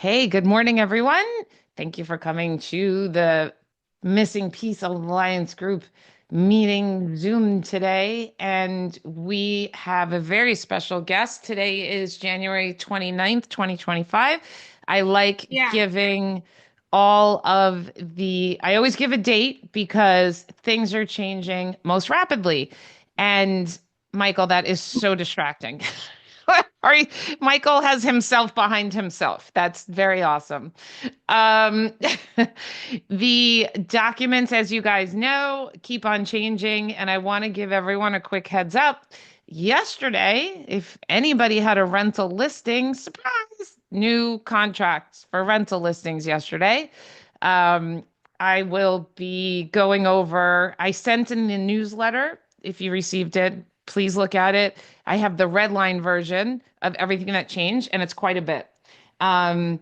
Hey, good morning, everyone. Thank you for coming to the Missing Piece Alliance Group meeting Zoom today. And we have a very special guest. Today is January 29th, 2025. I like Yeah, giving I always give a date because things are changing most rapidly. And Michael, that is so distracting. Are you, Michael has himself behind himself. That's very awesome. Um, the documents, as you guys know, keep on changing, and I want to give everyone a quick heads up. Yesterday, if anybody had a rental listing, surprise, new contracts for rental listings yesterday. Um, I will be going over, I sent in the newsletter. If you received it, please look at it. I have the red line version of everything that changed, and it's quite a bit. Um,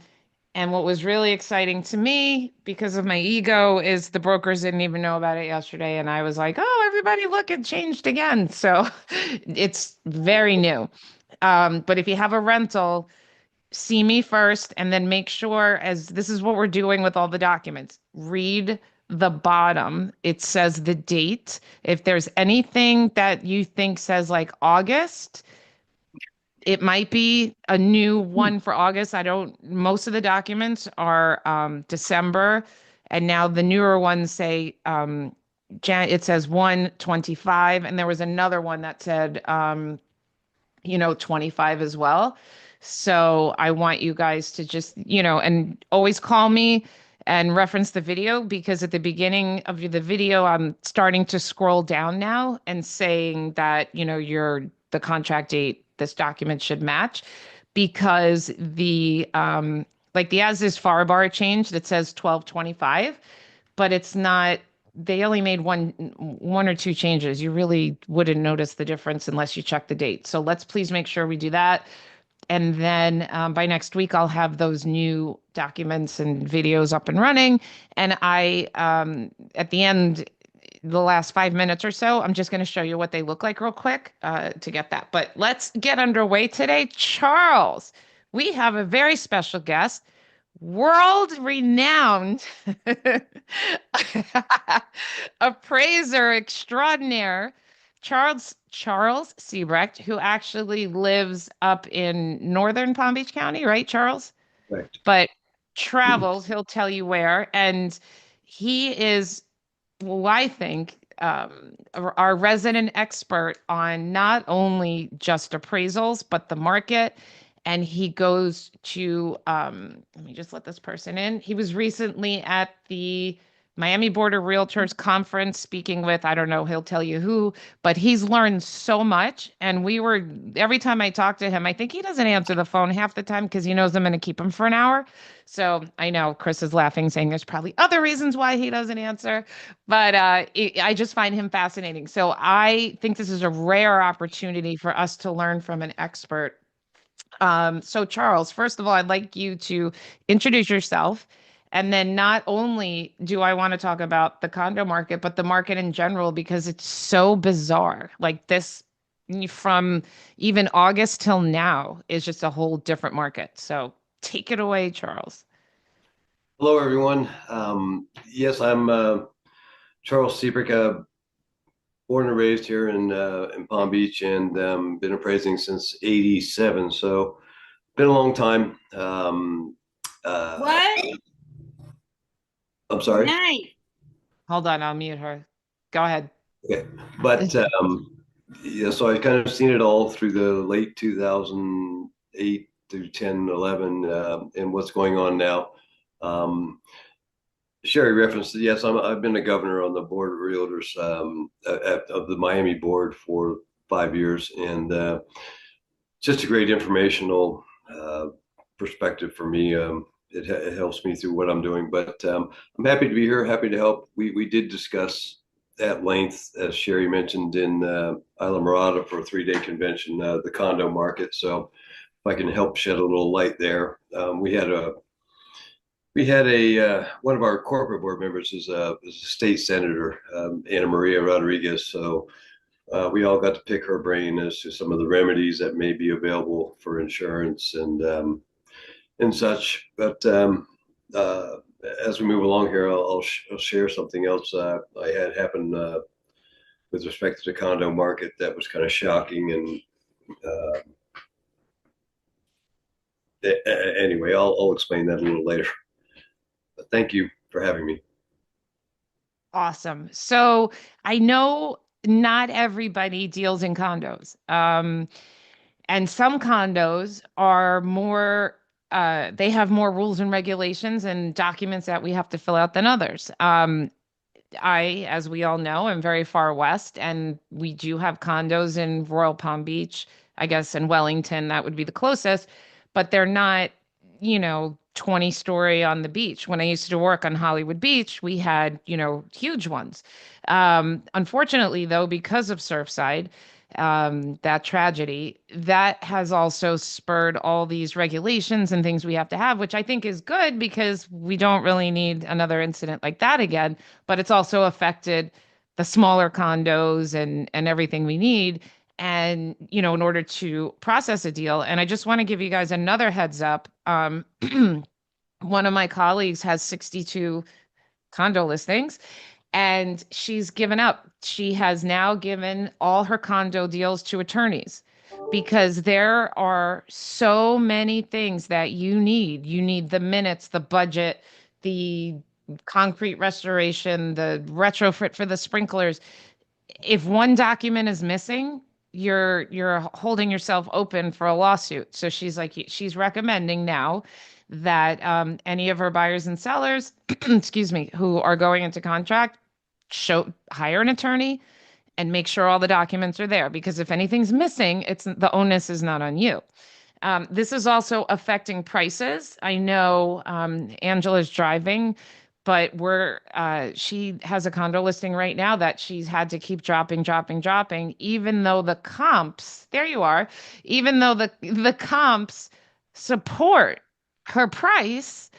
and what was really exciting to me, because of my ego, is the brokers didn't even know about it yesterday. And I was like, oh, everybody, look, it changed again. So it's very new. But if you have a rental, see me first and then make sure, as this is what we're doing with all the documents, read the bottom. It says the date. If there's anything that you think says like August, it might be a new one for August. Most of the documents are December, and now the newer ones say it says 125, and there was another one that said 25 as well. So I want you guys to just, and always call me and reference the video because at the beginning of the video, I'm starting to scroll down now and saying that, the contract date, this document should match because the as is far bar change that says 1225, but it's not, they only made one or two changes. You really wouldn't notice the difference unless you check the date. So let's please make sure we do that. And then by next week, I'll have those new documents and videos up and running. And at the end, the last 5 minutes or so, I'm just going to show you what they look like real quick to get that. But let's get underway today. Charles, we have a very special guest, world renowned appraiser extraordinaire, Charles Siebrecht, who actually lives up in northern Palm Beach County, right, Charles? Correct. But travels, he'll tell you where. And he is, well, I think, our resident expert on not only just appraisals, but the market. And he goes to, let me just let this person in. He was recently at the Miami Board of Realtors conference speaking with, I don't know, he'll tell you who, but he's learned so much. And every time I talk to him, I think he doesn't answer the phone half the time because he knows I'm going to keep him for an hour. So I know Chris is laughing, saying there's probably other reasons why he doesn't answer, but I just find him fascinating. So I think this is a rare opportunity for us to learn from an expert. So Charles, first of all, I'd like you to introduce yourself. And then not only do I want to talk about the condo market, but the market in general, because it's so bizarre. Like this from even August till now is just a whole different market. So take it away, Charles. Hello, everyone. Yes, I'm Charles Siebrecht, born and raised here in Palm Beach, and been appraising since '87. So, been a long time. what? I'm sorry. Nice. Hold on, I'll mute her. Go ahead. Okay, but yeah, so I kind of seen it all through the late 2008 through 10, 11, and what's going on now. Um, Sherry referenced, yes, I've been a governor on the board of realtors of the Miami board for 5 years, and just a great informational perspective for me. It helps me through what I'm doing, but I'm happy to be here, happy to help. We did discuss at length, as Sherry mentioned, in Isla Morada for a 3-day convention, the condo market. So if I can help shed a little light there, we had a one of our corporate board members is a state senator, Ana Maria Rodriguez. So we all got to pick her brain as to some of the remedies that may be available for insurance and such. But uh, as we move along here, I'll share something else I had happen with respect to the condo market that was kind of shocking. And uh, anyway, I'll explain that a little later. But thank you for having me. Awesome. So I know not everybody deals in condos. And some condos are more, they have more rules and regulations and documents that we have to fill out than others. As we all know, am very far west, and we do have condos in Royal Palm Beach, I guess in Wellington, that would be the closest, but they're not, 20-story on the beach. When I used to work on Hollywood Beach, we had, huge ones. Unfortunately, though, because of Surfside, that tragedy, that has also spurred all these regulations and things we have to have, which I think is good because we don't really need another incident like that again. But it's also affected the smaller condos and everything we need. And, in order to process a deal, and I just want to give you guys another heads up. One of my colleagues has 62 condo listings and she's given up. She has now given all her condo deals to attorneys because there are so many things that you need. You need the minutes, the budget, the concrete restoration, the retrofit for the sprinklers. If one document is missing, you're holding yourself open for a lawsuit. So she's recommending now that any of her buyers and sellers, excuse me, who are going into contract, hire an attorney and make sure all the documents are there. Because if anything's missing, it's the onus is not on you. This is also affecting prices. I know Angela's driving, but she has a condo listing right now that she's had to keep dropping, dropping, dropping, even though the comps, there you are, even though the comps support her price,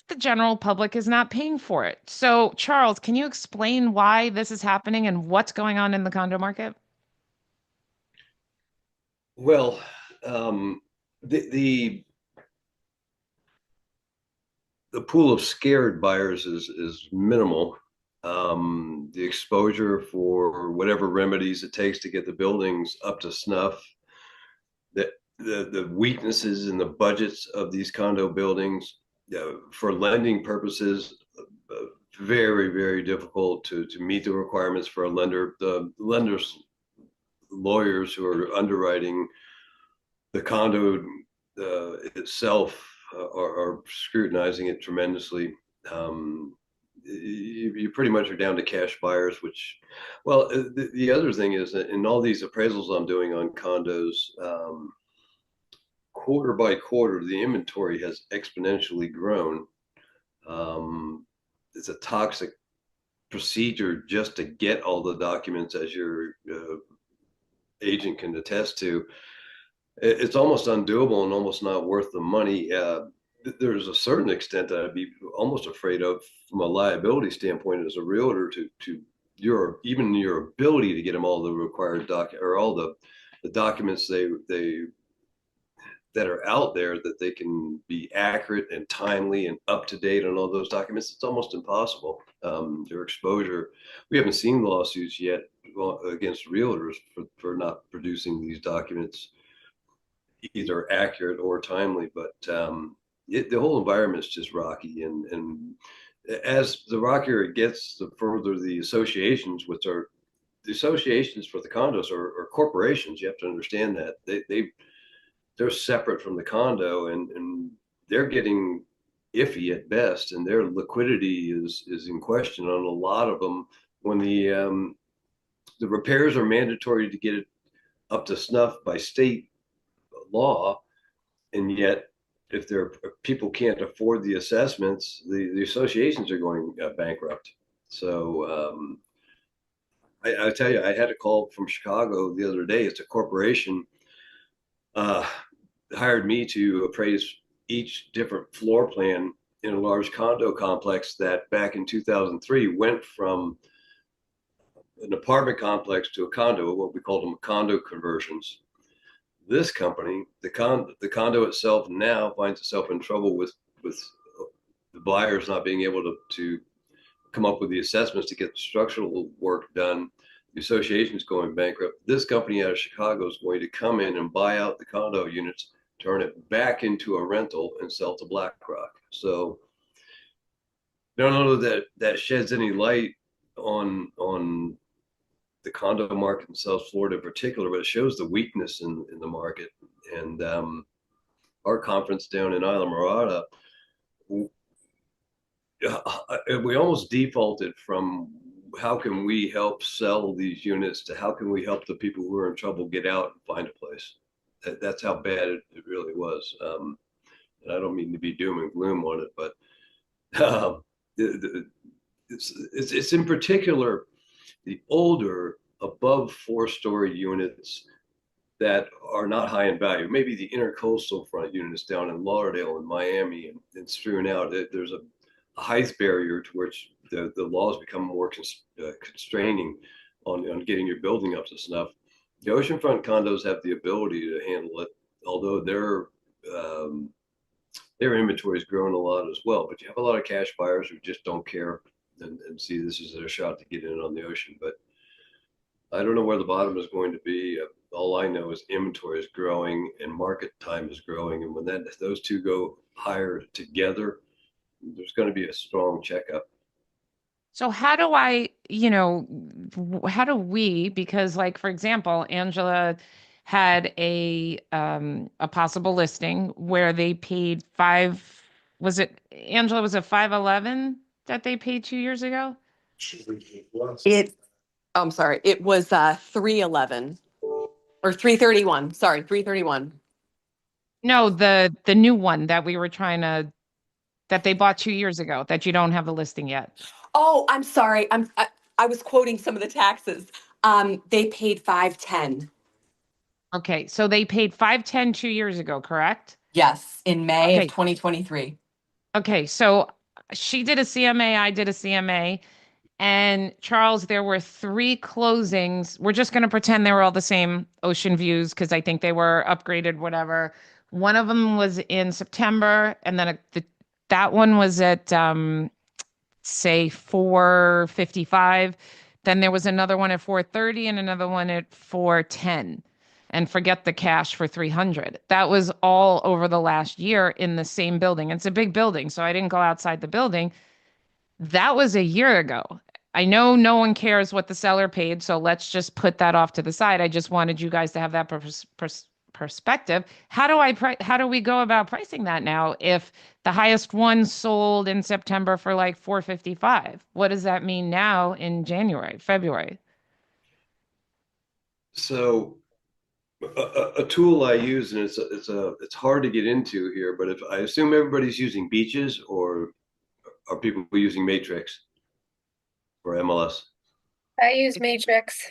the general public is not paying for it. So, Charles, can you explain why this is happening and what's going on in the condo market? Well, um, the the pool of scared buyers is minimal. The exposure for whatever remedies it takes to get the buildings up to snuff, the weaknesses in the budgets of these condo buildings for lending purposes, very very difficult to meet the requirements for a lender. The lenders lawyers who are underwriting the condo itself are scrutinizing it tremendously. Um, you pretty much are down to cash buyers, which, well, the other thing is that in all these appraisals I'm doing on condos, quarter by quarter, the inventory has exponentially grown. It's a toxic procedure just to get all the documents, as your agent can attest to. It's almost undoable and almost not worth the money. There's a certain extent that I'd be almost afraid of from a liability standpoint as a realtor to your even your ability to get them all the required doc or all the documents they that are out there that they can be accurate and timely and up to date on all those documents. It's almost impossible. Their exposure. We haven't seen lawsuits yet against realtors for not producing these documents either accurate or timely. But the whole environment is just rocky, and as the rockier it gets, the further the associations, which are the associations for the condos are corporations. You have to understand that they're separate from the condo, and they're getting iffy at best, and their liquidity is in question on a lot of them. When the repairs are mandatory to get it up to snuff by state law, and yet if there people can't afford the assessments, the associations are going bankrupt. So I tell you, I had a call from Chicago the other day. It's a corporation uh, hired me to appraise each different floor plan in a large condo complex that back in 2003 went from an apartment complex to a condo, what we called them condo conversions. This company, the condo itself now finds itself in trouble with the buyers not being able to come up with the assessments to get the structural work done. The association is going bankrupt. This company out of Chicago is going to come in and buy out the condo units, turn it back into a rental, and sell to BlackRock. So I don't know that that sheds any light on the condo market in South Florida in particular, but it shows the weakness in the market. And our conference down in Isla Morada, we almost defaulted from how can we help sell these units to how can we help the people who are in trouble get out and find a place. That's how bad it really was. And I don't mean to be doom and gloom on it, but it's in particular the older above 4-story units that are not high in value. Maybe the intercoastal front units down in Lauderdale and Miami and strewn out. There's a height barrier to which the laws become more constraining on getting your building up to snuff. The oceanfront condos have the ability to handle it, although their inventory has grown a lot as well. But you have a lot of cash buyers who just don't care and see this as their shot to get in on the ocean. But I don't know where the bottom is going to be. All I know is inventory is growing and market time is growing. And when those two go higher together, there's going to be a strong checkup. So how do I, how do we, because like for example, Angela had a possible listing where they paid was it Angela, was it 511 that they paid 2 years ago? It, I'm sorry, it was 311 or 331. Sorry, 331. No, the new one that we were trying to that they bought 2 years ago that you don't have the listing yet. Oh, I'm sorry. I was quoting some of the taxes. They paid 510. Okay, so they paid 510 2 years ago, correct? Yes, in May of Okay. 2023. Okay, so she did a CMA, I did a CMA, and Charles, there were three closings. We're just going to pretend they were all the same ocean views because I think they were upgraded, whatever. One of them was in September, and then that one was at say 4:55. Then there was another one at 4:30 and another one at 4:10. And forget the cash for 300. That was all over the last year in the same building. It's a big building, so I didn't go outside the building. That was a year ago. I know no one cares what the seller paid, so let's just put that off to the side. I just wanted you guys to have that perspective. How do we go about pricing that now if the highest one sold in September for like 455? What does that mean now in January, February? So a tool I use, and it's hard to get into here, but if I assume everybody's using beaches, or are people using Matrix or MLS? I use Matrix.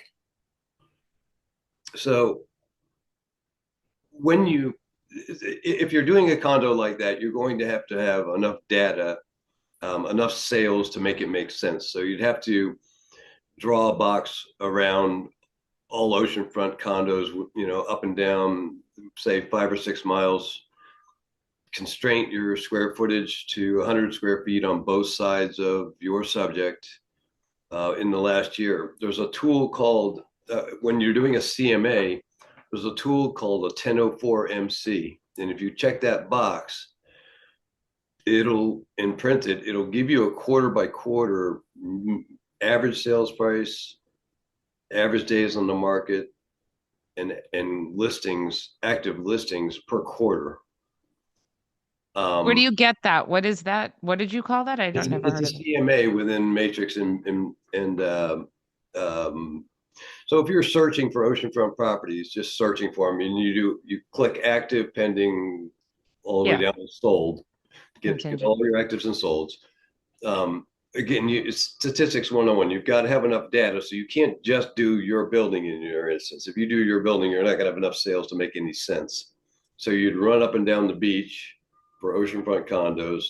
So when if you're doing a condo like that, you're going to have enough data, enough sales to make it make sense. So you'd have to draw a box around all oceanfront condos, up and down, say 5 or 6 miles, constraint your square footage to 100 square feet on both sides of your subject in the last year. There's a tool called, when you're doing a CMA, there's a tool called a 1004 MC. And if you check that box, it'll give you a quarter by quarter average sales price, average days on the market, and listings, active listings per quarter. Where do you get that? What is that? What did you call that? I don't never It's heard a of it. CMA within Matrix, and so if you're searching for oceanfront properties, just searching for them, and you click active, pending, all the way Yeah, down to sold, get contingent. all your actives and solds. Again, it's statistics 101. You've got to have enough data, so you can't just do your building in your instance. If you do your building, you're not going to have enough sales to make any sense. So you'd run up and down the beach for oceanfront condos,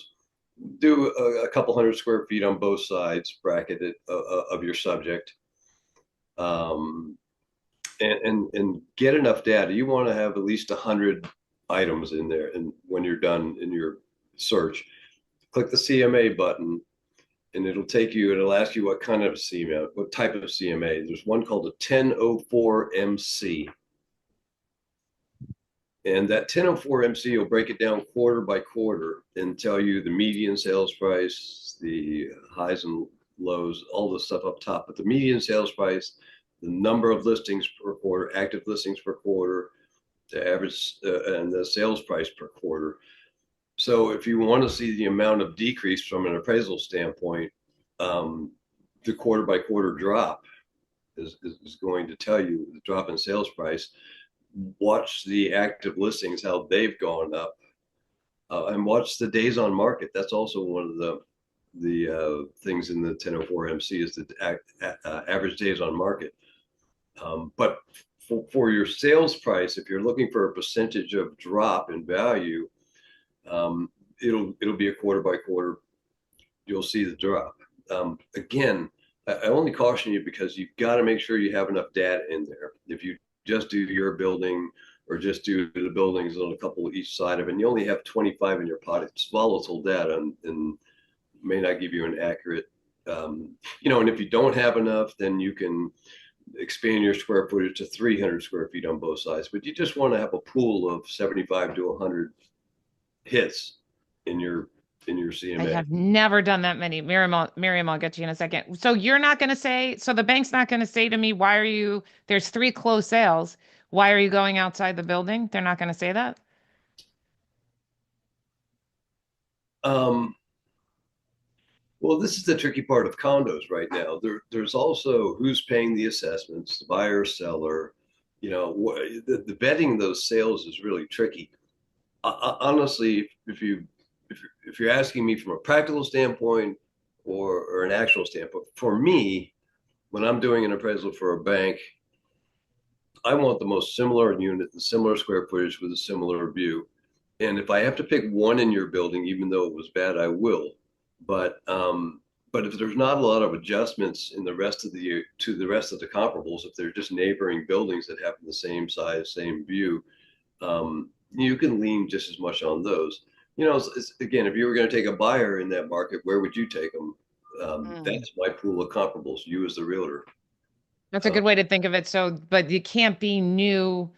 do a couple hundred square feet on both sides, bracketed of your subject, and get enough data. You want to have at least 100 items in there, and when you're done in your search, click the CMA button, and it'll ask you what kind of CMA, what type of CMA. There's one called a 1004 MC. And that 1004 MC will break it down quarter by quarter and tell you the median sales price, the highs and lows, all the stuff up top. But the median sales price, the number of listings per quarter, active listings per quarter, the average, and the sales price per quarter. So if you want to see the amount of decrease from an appraisal standpoint, the quarter by quarter drop is going to tell you the drop in sales price. Watch the active listings, how they've gone up, and watch the days on market. That's also one of the things in the 1004 MC is the average days on market. But for your sales price, if you're looking for a percentage of drop in value, it'll be a quarter by quarter. You'll see the drop. Again, I only caution you because you've got to make sure you have enough data in there. If you just do your building or just do the buildings on a couple each side of it, and you only have 25 in your pot, it's volatile data and may not give you an accurate, and if you don't have enough, then you can expand your square footage to 300 square feet on both sides. But you just want to have a pool of 75 to 100 hits in your I CMA. have never done that many. Miriam, I'll get to you in a second. So you're not going to say, so the bank's not going to say to me, there's 3 closed sales. Why are you going outside the building? They're not going to say that. Well, this is the tricky part of condos right now. There's also who's paying the assessments, the buyer, seller. The vetting those sales is really tricky. Honestly, if you're asking me from a practical standpoint or an actual standpoint, for me, when I'm doing an appraisal for a bank, I want the most similar unit, the similar square footage with a similar view. And if I have to pick one in your building, even though it was bad, I will. But if there's not a lot of adjustments in the rest of the comparables, if they're just neighboring buildings that have the same size, same view, you can lean just as much on those. Again, if you were going to take a buyer in that market, where would you take them? That's my pool of comparables. You as the realtor. That's a good way to think of it. So, but you can't be new.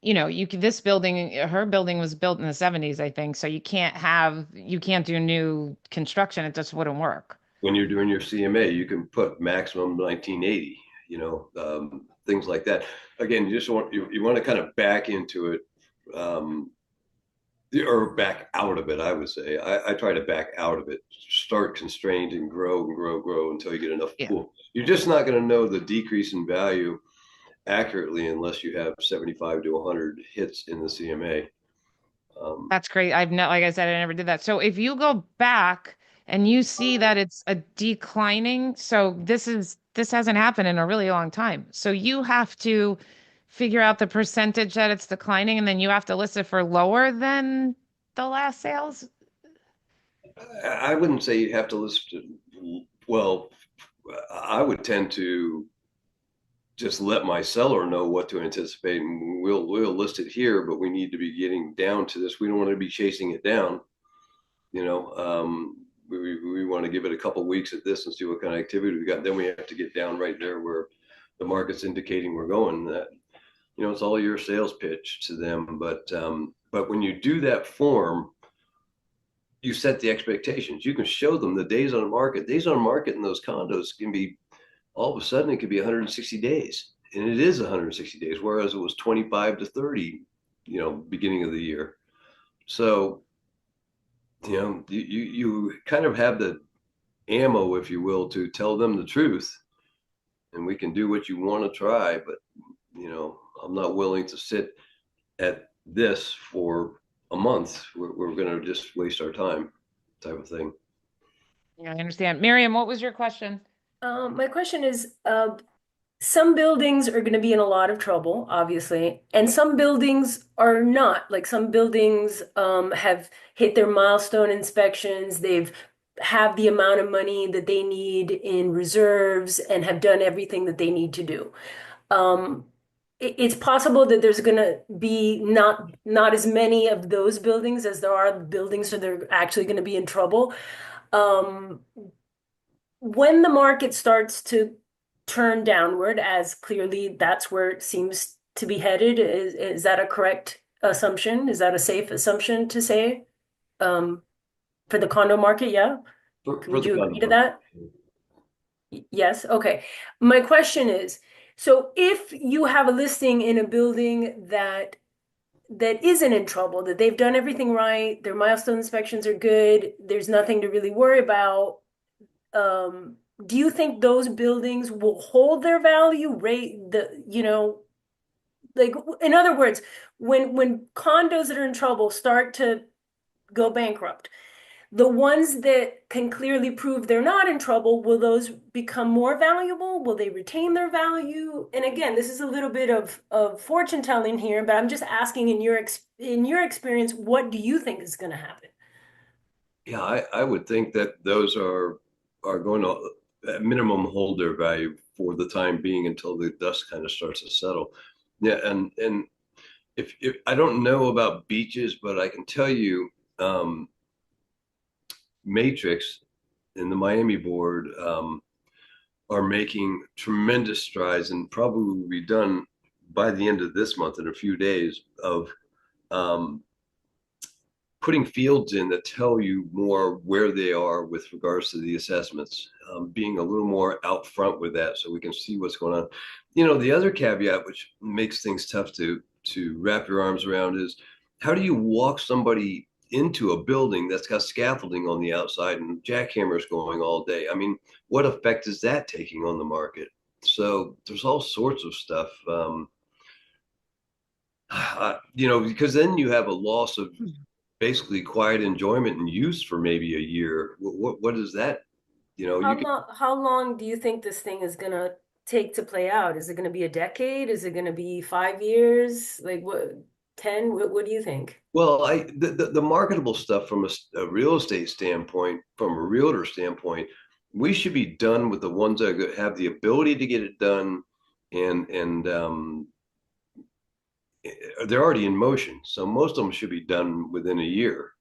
This building, her building was built in the 70s, I think. So you can't do new construction. It just wouldn't work. When you're doing your CMA, you can put maximum 1980, things like that. Again, you want to kind of back into it, or back out of it, I would say. I try to back out of it, start constrained and grow and grow, grow until you get enough pool. You're just not going to know the decrease in value accurately unless you have 75 to 100 hits in the CMA. That's great. Like I said, I never did that. So if you go back and you see that it's a declining, so this hasn't happened in a really long time. So you have to figure out the percentage that it's declining, and then you have to list it for lower than the last sales. I wouldn't say you have to list it. Well, I would tend to just let my seller know what to anticipate, and we'll list it here, but we need to be getting down to this. We don't want to be chasing it down. We want to give it a couple weeks at this and see what kind of activity we got. Then we have to get down right there where the market's indicating we're going. That it's all your sales pitch to them. But when you do that form, you set the expectations. You can show them the days on market. Days on market in those condos can be, all of a sudden, it could be 160 days. And it is 160 days, whereas it was 25 to 30, beginning of the year. So, you kind of have the ammo, if you will, to tell them the truth. And we can do what you want to try, but, I'm not willing to sit at this for a month. We're going to just waste our time, type of thing. Yeah, I understand. Miriam, what was your question? My question is, some buildings are going to be in a lot of trouble, obviously, and some buildings are not. Like some buildings have hit their milestone inspections. They've have the amount of money that they need in reserves and have done everything that they need to do. it's possible that there's going to be not as many of those buildings as there are buildings, so they're actually going to be in trouble. Um, when the market starts to turn downward, as clearly that's where it seems to be headed, is that a correct assumption? Is that a safe assumption to say? For the condo market, yeah? for Would the you condo agree to market. that? Yes, okay. My question is, so if you have a listing in a building that isn't in trouble, that they've done everything right, their milestone inspections are good, there's nothing to really worry about, do you think those buildings will hold their value, rate like in other words, when condos that are in trouble start to go bankrupt, the ones that can clearly prove they're not in trouble, will those become more valuable? Will they retain their value? And again, this is a little bit of fortune telling here, but I'm just asking in your experience, what do you think is going to happen? Yeah, I would think that those are going to at minimum hold their value for the time being until the dust kind of starts to settle. Yeah, and if I don't know about beaches, but I can tell you, Matrix and the Miami board are making tremendous strides and probably will be done by the end of this month in a few days of um, putting fields in that tell you more where they are with regards to the assessments, being a little more out front with that so we can see what's going on. You know, the other caveat, which makes things tough to wrap your arms around, is how do you walk somebody into a building that's got scaffolding on the outside and jackhammers going all day? I mean, what effect is that taking on the market? So there's all sorts of stuff. You know, because then you have a loss of basically quiet enjoyment and use for maybe a year. What is that? You know, you can. How long do you think this thing is gonna take to play out? Is it gonna be a decade? Is it gonna be 5 years? Like what, 10? What do you think? Well, the marketable stuff from a real estate standpoint, from a realtor standpoint, we should be done with the ones that have the ability to get it done, and they're already in motion. So most of them should be done within a year.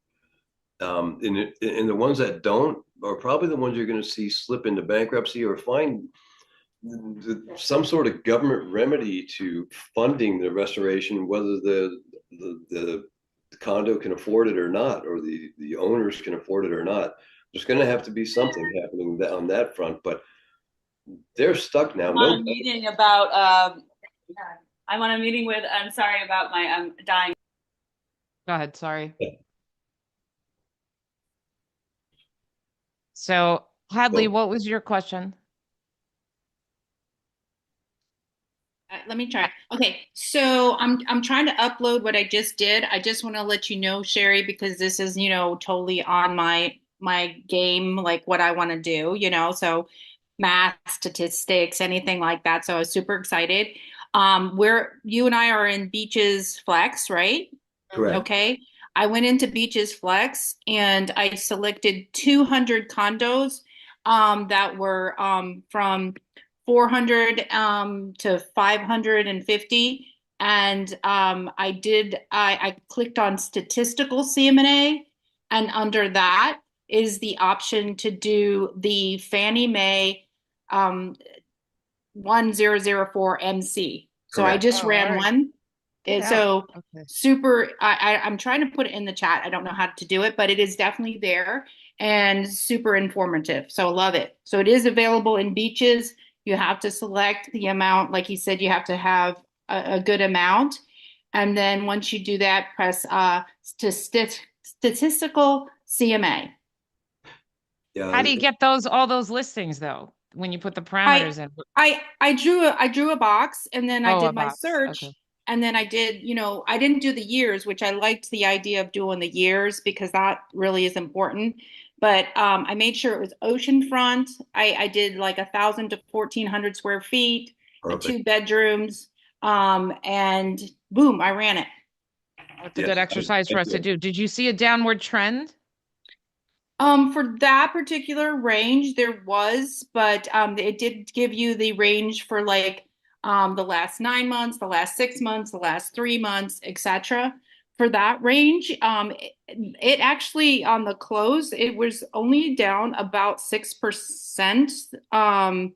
And the ones that don't are probably the ones you're going to see slip into bankruptcy or find some sort of government remedy to funding the restoration, whether the condo can afford it or not, or the owners can afford it or not. There's going to have to be something happening on that front, but they're stuck now. I'm on No, a meeting about I'm on a meeting with I'm sorry about my I'm dying. Go ahead. Sorry. So, Hadley, oh, what was your question? Let me try. Okay, so I'm trying to upload what I just did. I just want to let you know, Sherry, because this is, totally on my game, like what I want to do, so math, statistics, anything like that. So I was super excited. Where you and I are in Beaches Flex, right? correct. Okay. I went into Beaches Flex and I selected 200 condos that were from 400 to 550. And I clicked on statistical CM&A, and under that is the option to do the Fannie Mae um, 1004 MC. So I Correct. just Oh, all ran right. one. Get And out. so Okay. super, I'm trying to put it in the chat. I don't know how to do it, but it is definitely there and super informative. So love it. So it is available in Beaches. You have to select the amount. Like he said, you have to have a good amount. And then once you do that, press statistical CMA. How Yeah, do you get all those listings though, when you put the I parameters in? I drew a box and then I Oh, a did my box. Okay. search and then I did, I didn't do the years, which I liked the idea of doing the years because that really is important. But I made sure it was oceanfront. I did like 1,000 to 1,400 square feet, perfect. 2 bedrooms, and boom, I ran it. That's a Yeah, good exercise for us to do. Did you see a downward trend? For that particular range, there was, but it did give you the range for like the last 9 months, the last 6 months, the last 3 months, etc. For that range, it actually on the close, it was only down about 6%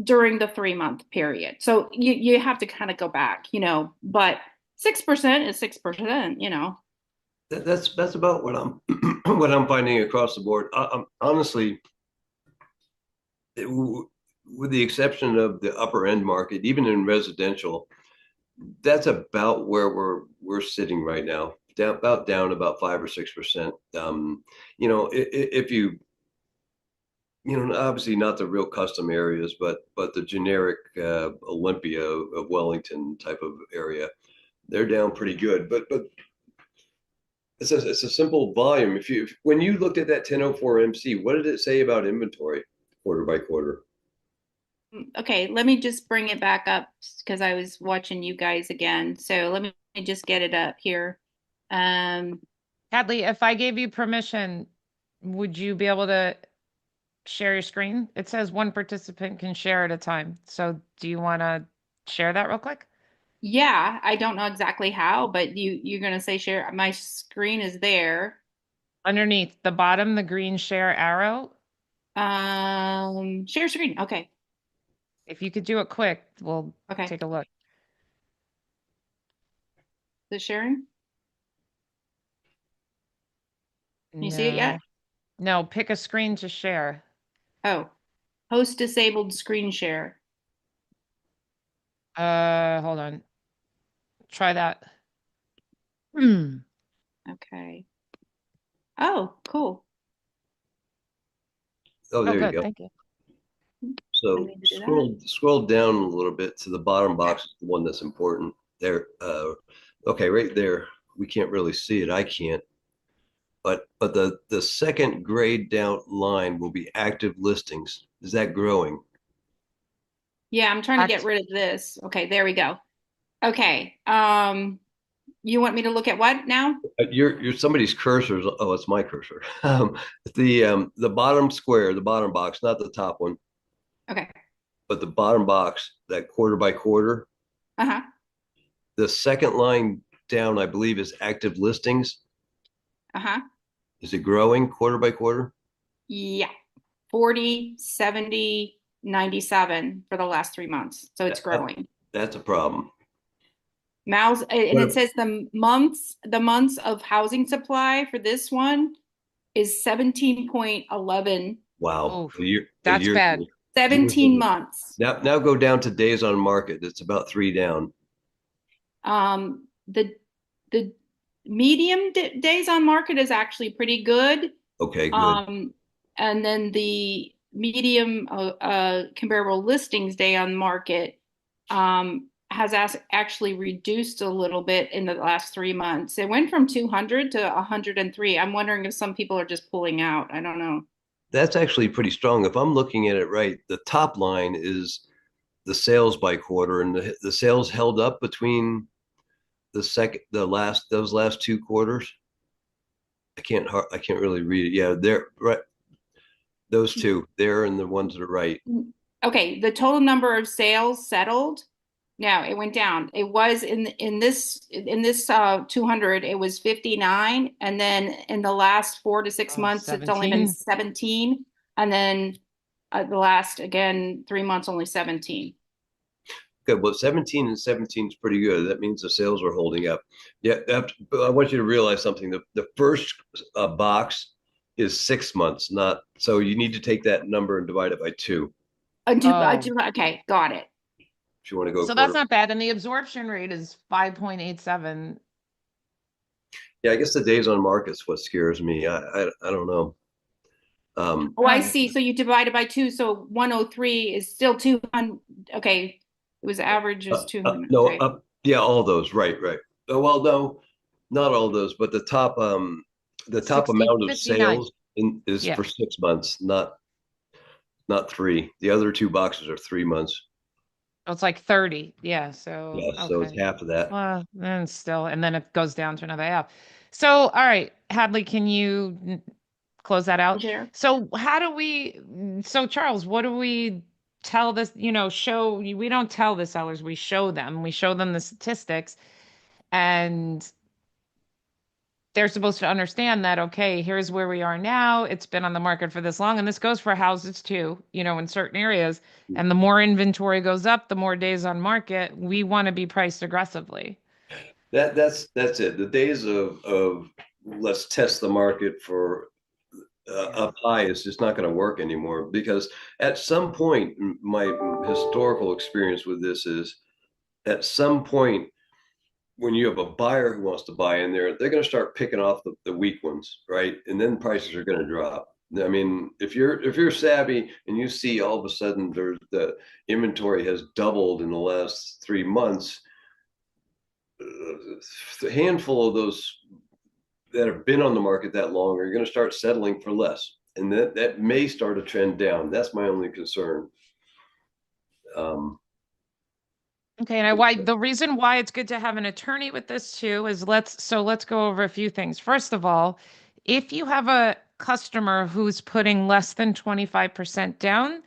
during the 3 month period. So you have to kind of go back, but 6% is 6%, That's about what I'm what I'm finding across the board. Honestly, with the exception of the upper end market, even in residential, that's about where we're sitting right now. Down about 5 or 6%. If obviously not the real custom areas, but the generic Olympia of Wellington type of area, they're down pretty good. But it's a simple volume. When you looked at that 1004 MC, what did it say about inventory quarter by quarter? Okay, let me just bring it back up because I was watching you guys again. So let me just get it up here. Um, Hadley, if I gave you permission, would you be able to share your screen? It says one participant can share at a time. So do you want to share that real quick? yeah, I don't know exactly how, but you're gonna say share. My screen is there. Underneath the bottom, the green share arrow. Share screen. Okay. If you could do it quick, we'll Okay. take a look. The sharing? Can you see it No, yet? no, pick a screen to share. Oh, host disabled screen share. Hold on. Try that. Hmm. Okay. Oh, cool. Oh, Oh, there you good. go. Thank you. I So need to do that. scroll down a little bit to the bottom box, the one that's important there. Okay, right there. We can't really see it. I can't. But the second grade down line will be active listings. Is that growing? Yeah, I'm trying to get Act rid of this. Okay, there we go. Okay. You want me to look at what now? You're somebody's cursor. Oh, it's my cursor. The bottom square, the bottom box, not the top one, Okay. but the bottom box, that quarter by quarter. Uh-huh. The second line down, I believe, is active listings. Uh-huh. Is it growing quarter by quarter? Yeah. 40, 70, 97 for the last 3 months. So it's That- growing. that's a problem. Mouse, and it What- says the months of housing supply for this one is 17.11. Wow, Oh, a that's year, bad. 17 months. now go down to days on market. It's about 3 down. The medium days on market is actually pretty good. Okay, good. Um, and then the medium comparable listings day on market has actually reduced a little bit in the last 3 months. It went from 200 to 103. I'm wondering if some people are just pulling out. I don't know. That's actually pretty strong. If I'm looking at it right, the top line is the sales by quarter, and the sales held up between those last 2 quarters. I can't really read it. Yeah, they're right. Those two, they're in the ones that are right. Okay, the total number of sales settled. No, it went down. It was in this 200, it was 59, and then in the last 4 to 6 Oh, months, it's only been 17. 17, and then the last again 3 months only 17. Good. Well, 17 and 17 is pretty good. That means the sales are holding up. Yeah, but I want you to realize something. The first box is 6 months, not so you need to take that number and divide it by two Oh, Okay, got it. if you want to go so that's quarter. not bad. And the absorption rate is 5.87. Yeah, I guess the days on market's what scares me. I don't know. Oh, I Um, see. So you divide it by two, so 103 is still 200. Okay, it was average is 200. No, Okay. yeah, all those. Right. Well, no, not all those, but the top 60, amount of 59. sales is Yeah. for 6 months, not three. The other two boxes are 3 months. Oh, it's like 30. Yeah. So, Yeah, so it's okay. half of that. Well, then still, and then it goes down to another half. So, all right, Hadley, can you close that out? Share. So, how do we, so Charles, what do we tell this, we don't tell the sellers, we show them the statistics, and they're supposed to understand that, okay, here's where we are now. It's been on the market for this long. And this goes for houses too, in certain areas. And the more inventory goes up, the more days on market, we want to be priced aggressively. That's it. The days of let's test the market for up high is just not going to work anymore, because at some point, my historical experience with this is, at some point when you have a buyer who wants to buy in there, they're going to start picking off the weak ones, right? And then prices are going to drop. I mean, if you're savvy and you see all of a sudden the inventory has doubled in the last 3 months, a handful of those that have been on the market that long are going to start settling for less, and that may start a trend down. That's my only concern. Okay, and why the reason why it's good to have an attorney with this too is let's go over a few things. First of all, if you have a customer who's putting less than 25% down,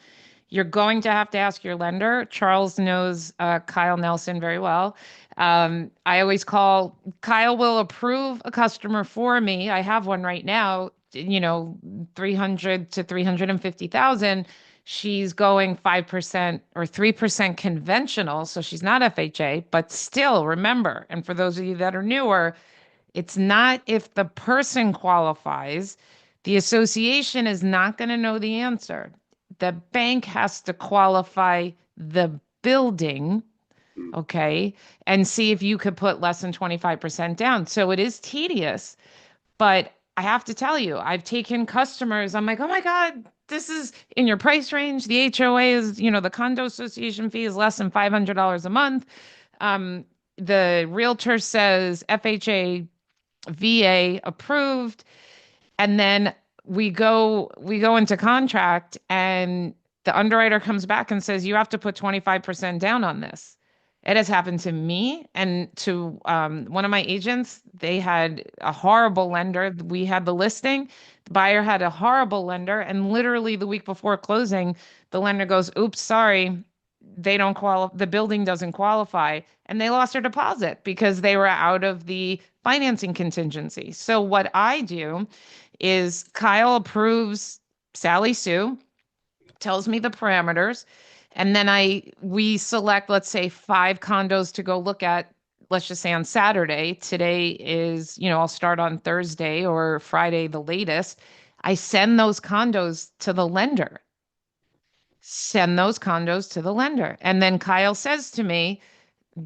you're going to ask your lender. Charles knows Kyle Nelson very well. I always call Kyle will approve a customer for me. I have one right now, 300 to 350,000. She's going 5% or 3% conventional, so she's not FHA, but still remember, and for those of you that are newer, it's not if the person qualifies, the association is not going to know the answer. The bank has to qualify the building, okay, and see if you could put less than 25% down. So it is tedious, but I have to tell you, I've taken customers, I'm like, oh my God, this is in your price range. The HOA is, the condo association fee is less than $500 a month. The realtor says FHA VA approved, and then we go into contract, and the underwriter comes back and says you have to put 25% down on this. It has happened to me and to one of my agents. They had a horrible lender. We had the listing. The buyer had a horrible lender, and literally the week before closing, the lender goes, "Oops, sorry, they don't qualify. The building doesn't qualify," and they lost their deposit because they were out of the financing contingency. So what I do is Kyle approves Sally Sue, tells me the parameters, and then we select, let's say, 5 condos to go look at, let's just say on Saturday. Today is, I'll start on Thursday or Friday, the latest. I send those condos to the lender. Send those condos to the lender. And then Kyle says to me,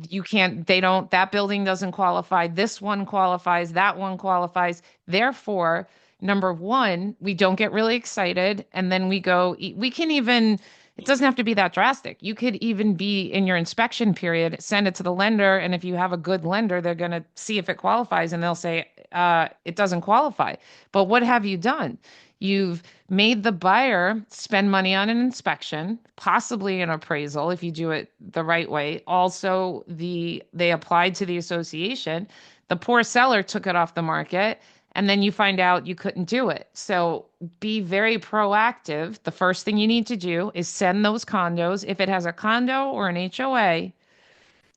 you can't, they don't, that building doesn't qualify. This one qualifies, that one qualifies. Therefore, number one, we don't get really excited. And then we can even, it doesn't have to be that drastic. You could even be in your inspection period, send it to the lender. And if you have a good lender, they're going to see if it qualifies and they'll say, it doesn't qualify. But what have you done? You've made the buyer spend money on an inspection, possibly an appraisal if you do it the right way. Also, they applied to the association. The poor seller took it off the market, and then you find out you couldn't do it. So be very proactive. The first thing you need to do is send those condos. If it has a condo or an HOA,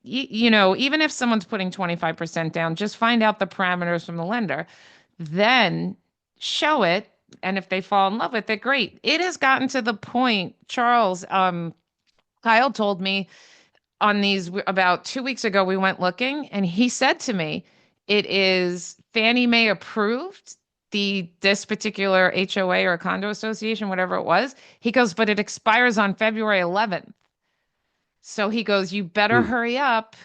even if someone's putting 25% down, just find out the parameters from the lender. Then show it. And if they fall in love with it, great. It has gotten to the point, Charles, Kyle told me on these about 2 weeks ago, we went looking, and he said to me, it is Fannie Mae approved, this particular HOA or condo association, whatever it was. He goes, but it expires on February 11th. So he goes, you better hurry up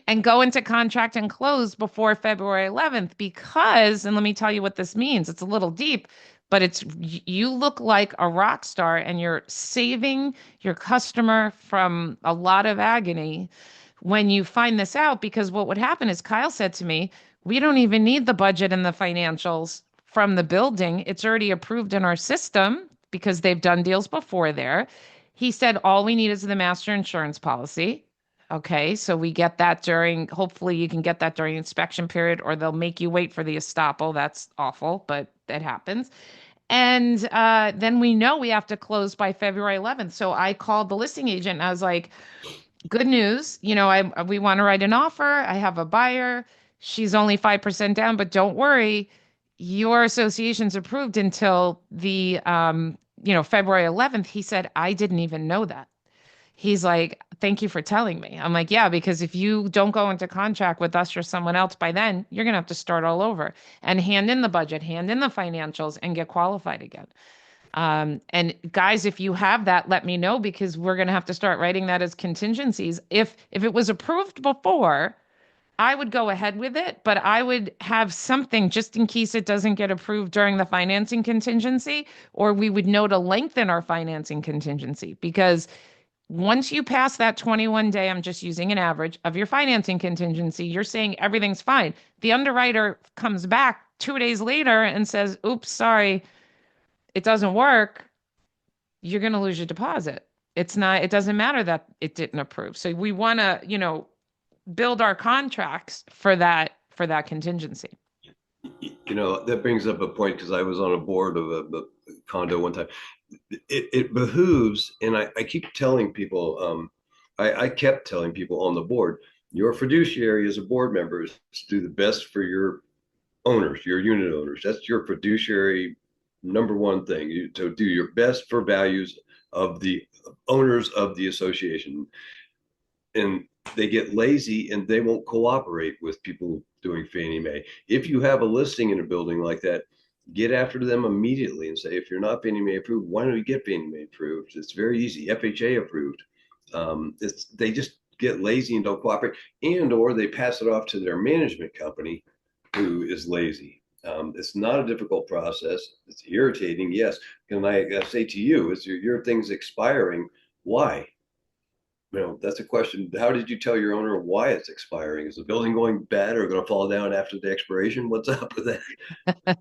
and go into contract and close before February 11th, because, and let me tell you what this means. It's a little deep, but you look like a rock star and you're saving your customer from a lot of agony when you find this out. Because what would happen is, Kyle said to me, we don't even need the budget and the financials from the building. It's already approved in our system because they've done deals before there. He said, all we need is the master insurance policy. Okay, so we get that hopefully you can get that during inspection period, or they'll make you wait for the estoppel. That's awful, but that happens. And then we know we have to close by February 11th. So I called the listing agent and I was like, good news, we want to write an offer. I have a buyer. She's only 5% down, but don't worry, your association's approved until the February 11th. He said, I didn't even know that. He's like, thank you for telling me. I'm like, yeah, because if you don't go into contract with us or someone else by then, you're going to have to start all over and hand in the budget, hand in the financials, and get qualified again. And guys, if you have that, let me know because we're going to have to start writing that as contingencies. If it was approved before, I would go ahead with it, but I would have something just in case it doesn't get approved during the financing contingency, or we would know to lengthen our financing contingency because once you pass that 21 day, I'm just using an average of your financing contingency, you're saying everything's fine. The underwriter comes back 2 days later and says, oops, sorry, it doesn't work. You're going to lose your deposit. It doesn't matter that it didn't approve. So we want to, build our contracts for that contingency. That brings up a point because I was on a board of a condo one time. It behooves, and I keep telling people, I kept telling people on the board, your fiduciary as a board member is to do the best for your owners, your unit owners. That's your fiduciary number one thing. To do your best for values of the owners of the association. And they get lazy and they won't cooperate with people doing Fannie Mae. If you have a listing in a building like that, get after them immediately and say, if you're not Fannie Mae approved, why don't you get Fannie Mae approved? It's very easy, FHA approved. They just get lazy and don't cooperate, and or they pass it off to their management company who is lazy. It's not a difficult process. It's irritating, yes. And I say to you, is your thing's expiring? Why? That's a question. How did you tell your owner why it's expiring? Is the building going bad or going to fall down after the expiration? What's up with that?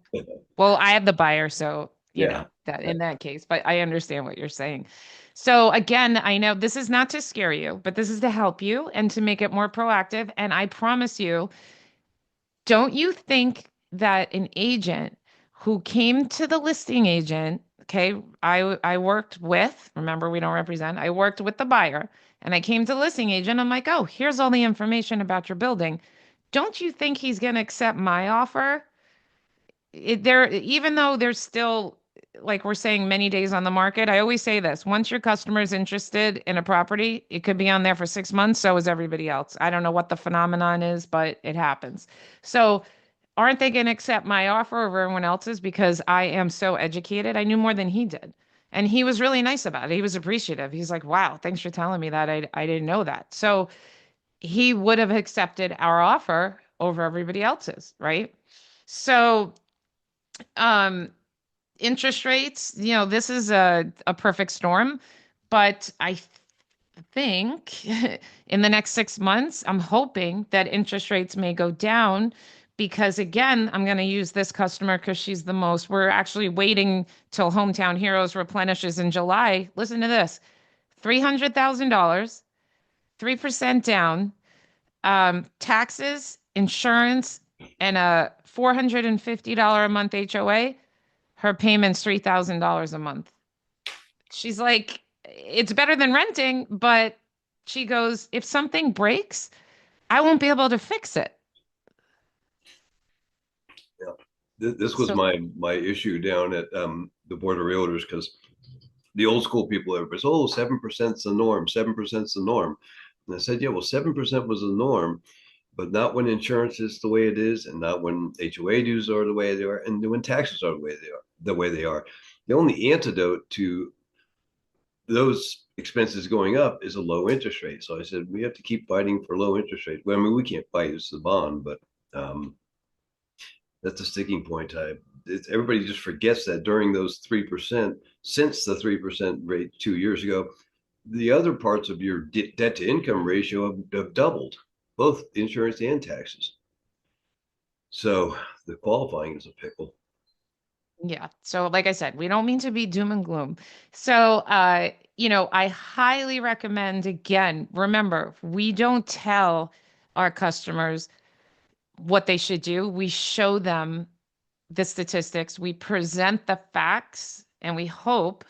Well, I have the buyer, so Yeah. that in that case, but I understand what you're saying. So again, I know this is not to scare you, but this is to help you and to make it more proactive. And I promise you, don't you think that an agent who came to the listing agent, okay, I worked with, remember we don't represent, I worked with the buyer and I came to the listing agent, I'm like, "Oh, here's all the information about your building. Don't you think he's going to accept my offer?" Even though there's still, like we're saying, many days on the market, I always say this, once your customer is interested in a property, it could be on there for 6 months, so is everybody else. I don't know what the phenomenon is, but it happens. So aren't they going to accept my offer over everyone else's because I am so educated? I knew more than he did. And he was really nice about it. He was appreciative. He's like, wow, thanks for telling me that. I didn't know that. So he would have accepted our offer over everybody else's, right? So um interest rates, this is a perfect storm, but think in the next 6 months, I'm hoping that interest rates may go down because again, I'm going to use this customer because she's the most. We're actually waiting till Hometown Heroes replenishes in July. Listen to this, $300,000, 3% down, taxes, insurance, and a $450 a month HOA. Her payment's $3,000 a month. She's like, it's better than renting, but she goes, if something breaks, I won't be able to fix it. Yeah. This was So, my issue down at the Board of Realtors because the old school people, everybody's, 7%'s the norm, 7%'s the norm. And I said, yeah, well, 7% was the norm, but not when insurance is the way it is, and not when HOA dues are the way they are, and when taxes are the way they are. The only antidote to those expenses going up is a low interest rate. So I said, we have to keep fighting for low interest rates. Well, I mean, we can't fight, it's the bond, but that's a sticking point. Everybody just forgets that during those 3%, since the 3% rate 2 years ago, the other parts of your debt to income ratio have doubled, both insurance and taxes. So the qualifying is a pickle. yeah. So, like I said, we don't mean to be doom and gloom. So, I highly recommend, again, remember, we don't tell our customers what they should do. We show them the statistics, we present the facts, and we hope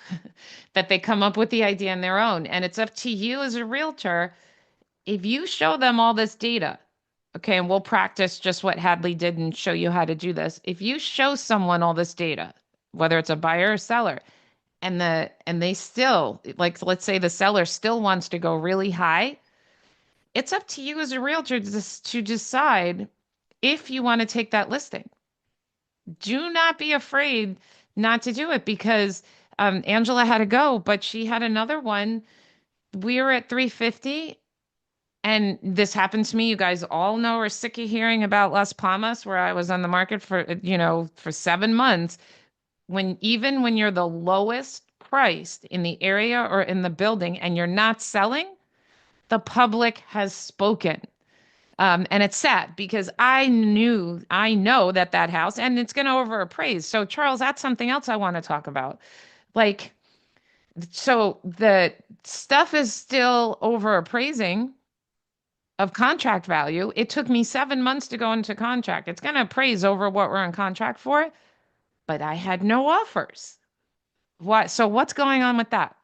that they come up with the idea on their own. And it's up to you as a realtor. If you show them all this data, okay, and we'll practice just what Hadley did and show you how to do this. If you show someone all this data, whether it's a buyer or seller, and they still, like, let's say the seller still wants to go really high, it's up to you as a realtor to decide if you want to take that listing. Do not be afraid not to do it, because Angela had to go, but she had another one. We were at 350, and this happened to me. You guys all know or sick of hearing about Las Palmas, where I was on the market for, for 7 months. Even when you're the lowest priced in the area or in the building and you're not selling, the public has spoken. And it's sad because I know that house, and it's going to overappraise. So, Charles, that's something else I want to talk about. Like, so the stuff is still overappraising of contract value. It took me 7 months to go into contract. It's going to appraise over what we're in contract for, but I had no offers. What? So what's going on with that?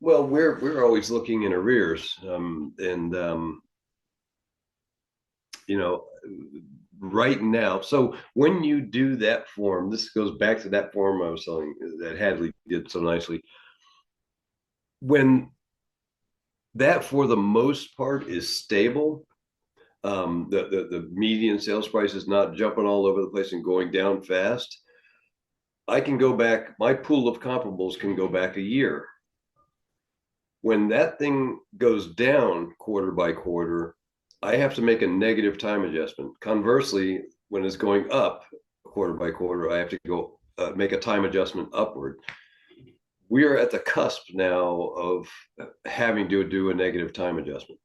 Well, we're always looking in arrears, and you know, right now. So when you do that form, this goes back to that form I was telling that Hadley did so nicely. When that, for the most part, is stable, the median sales price is not jumping all over the place and going down fast. I can go back, my pool of comparables can go back a year. When that thing goes down quarter by quarter, I have to make a negative time adjustment. Conversely, when it's going up quarter by quarter, I have to go make a time adjustment upward. We are at the cusp now of having to do a negative time adjustment.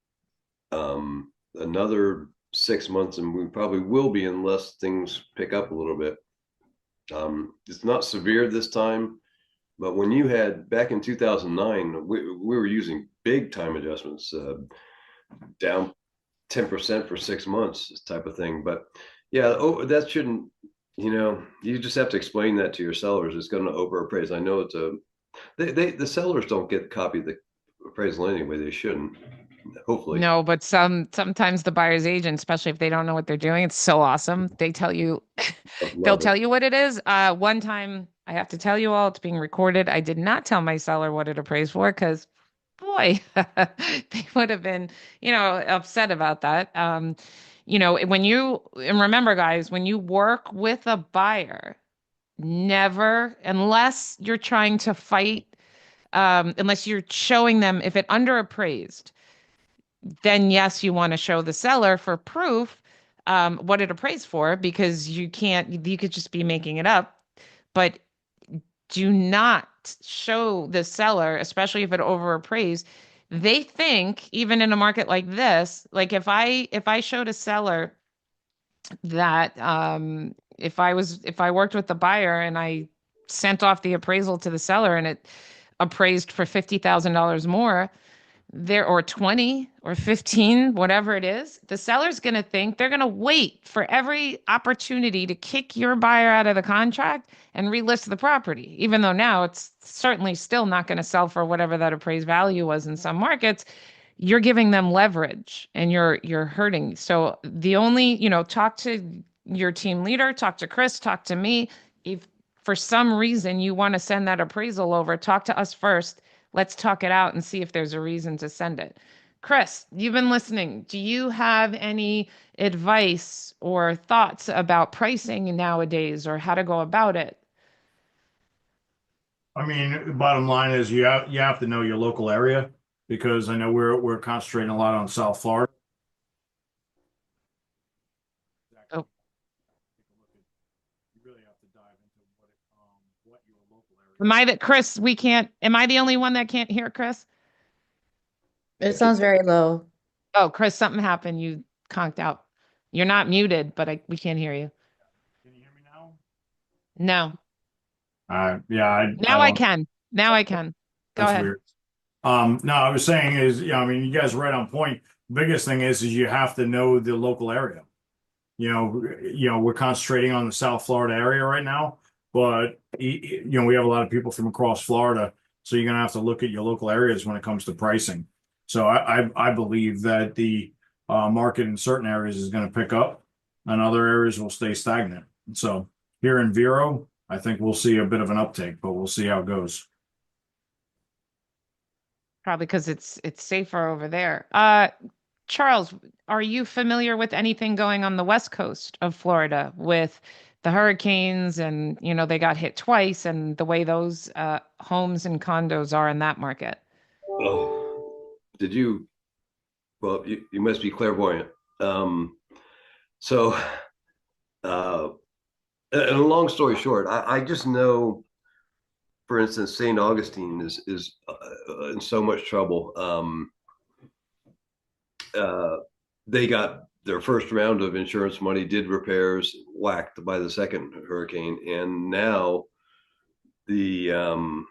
Another 6 months, and we probably will be unless things pick up a little bit. It's not severe this time, but when you had back in 2009, we were using big time adjustments, down 10% for 6 months type of thing. But yeah, that shouldn't, you just have to explain that to your sellers. It's going to overappraise. I know the sellers don't get copy the appraisal anyway. They shouldn't, hopefully. No, but sometimes the buyer's agent, especially if they don't know what they're doing, it's so awesome. They tell you, they'll tell you what it is. One time, I have to tell you all, it's being recorded. I did not tell my seller what it appraised for because, boy, they would have been, upset about that. And remember, guys, when you work with a buyer, never, unless you're trying to fight, unless you're showing them if it underappraised, then yes, you want to show the seller for proof what it appraised for, because you could just be making it up. But do not show the seller, especially if it overappraised. They think, even in a market like this, like if I showed a seller that if I worked with the buyer and I sent off the appraisal to the seller and it appraised for $50,000 more, there, or 20 or 15, whatever it is, the seller's going to think, they're going to wait for every opportunity to kick your buyer out of the contract and relist the property, even though now it's certainly still not going to sell for whatever that appraised value was in some markets. You're giving them leverage and you're hurting. So the only, talk to your team leader, talk to Chris, talk to me. If for some reason you want to send that appraisal over, talk to us first. Let's talk it out and see if there's a reason to send it. Chris, you've been listening. Do you have any advice or thoughts about pricing nowadays or how to go about it? I mean, the bottom line is you have to know your local area, because I know we're concentrating a lot on South Florida. Oh. You really have to dive into what your local area. Am I the only one that can't hear Chris? It sounds very low. Oh, Chris, something happened. You conked out. You're not muted, but we can't hear you. Can you hear me now? No. Yeah. Now I can. Now I can. Go That's ahead. weird. No, I was saying is, I mean, you guys are right on point. Biggest thing is you have to know the local area. we're concentrating on the South Florida area right now, but we have a lot of people from across Florida, so you're gonna have to look at your local areas when it comes to pricing. So I believe that the market in certain areas is going to pick up, and other areas will stay stagnant. So here in Vero, I think we'll see a bit of an uptake, but we'll see how it goes. Probably because it's safer over there. Charles, are you familiar with anything going on the west coast of Florida with the hurricanes and they got hit twice and the way those homes and condos are in that market? Oh, did you? Well, you must be clairvoyant. Um, so, uh, and a long story short, I just know, for instance, St. Augustine is in so much trouble. Uh, they got their first round of insurance money, did repairs, whacked by the second hurricane, and now the um,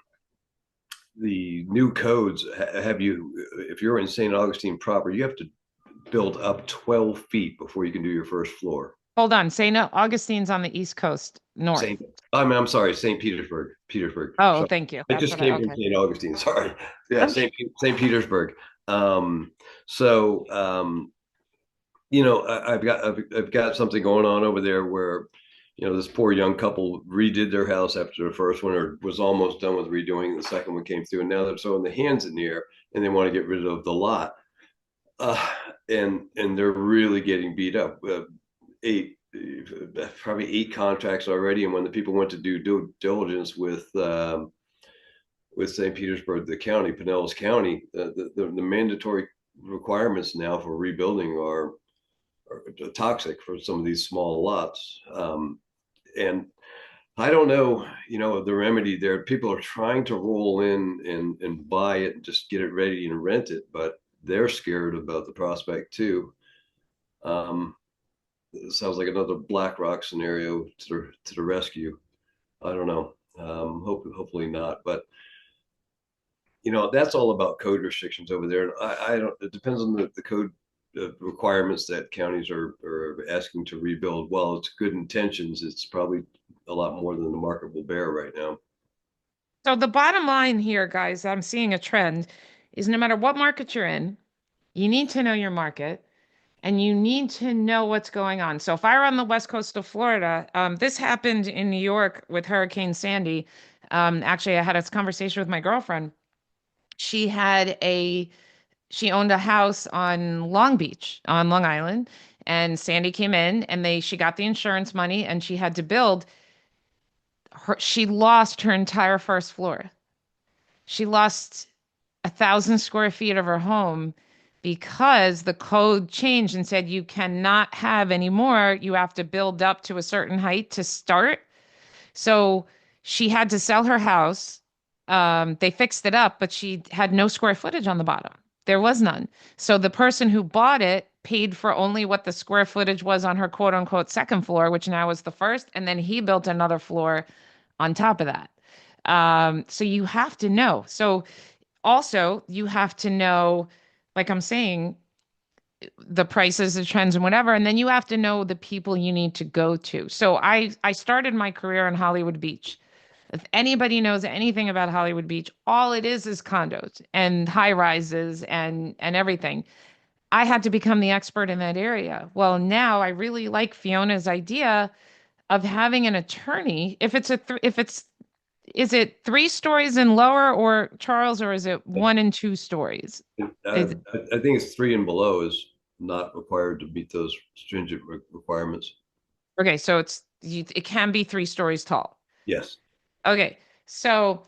the new codes have you, if you're in St. Augustine proper, you have to build up 12 feet before you can do your first floor. Hold on. St. Augustine's on the East Coast, north. St. I'm sorry, St. Petersburg. Petersburg. Oh, Sorry. thank you. I That's just what came from okay. St. Augustine. Sorry. Yeah, Okay. St. Petersburg. Um, so I've got something going on over there where this poor young couple redid their house after the first one, or was almost done with redoing. The second one came through, and now they're throwing the hands in the air, and they want to get rid of the lot. Uh, and they're really getting beat up. Probably 8 contracts already, and when the people went to do due diligence with St. Petersburg, the county, Pinellas County, the mandatory requirements now for rebuilding are toxic for some of these small lots. And I don't know, the remedy there. People are trying to roll in and buy it and just get it ready and rent it, but they're scared about the prospect too. It sounds like another BlackRock scenario to the rescue. I don't know. Hopefully not, but that's all about code restrictions over there. And I don't. It depends on the code requirements that counties are asking to rebuild. While it's good intentions, it's probably a lot more than the market will bear right now. So the bottom line here, guys, I'm seeing a trend is no matter what market you're in, you need to know your market and you need to know what's going on. So if I were on the west coast of Florida, this happened in New York with Hurricane Sandy. Actually, I had a conversation with my girlfriend. She had she owned a house on Long Beach on Long Island, and Sandy came in and she got the insurance money and she had to build she lost her entire first floor. She lost 1,000 square feet of her home because the code changed and said you cannot have any more. You have to build up to a certain height to start. So she had to sell her house. They fixed it up, but she had no square footage on the bottom. There was none. So the person who bought it paid for only what the square footage was on her quote unquote second floor, which now is the first. And then he built another floor on top of that. So you have to know. So also you have to know, like I'm saying, the prices, the trends, and whatever. And then you have to know the people you need to go to. So I started my career in Hollywood Beach. If anybody knows anything about Hollywood Beach, all it is condos and high rises and everything. I had to become the expert in that area. Well, now I really like Fiona's idea of having an attorney. If it's if it's is it 3 stories and lower, or Charles, or is it 1 and 2 stories? Is, I think it's 3 and below is not required to meet those stringent requirements. okay, so it can be 3 stories tall. Yes. Okay. So,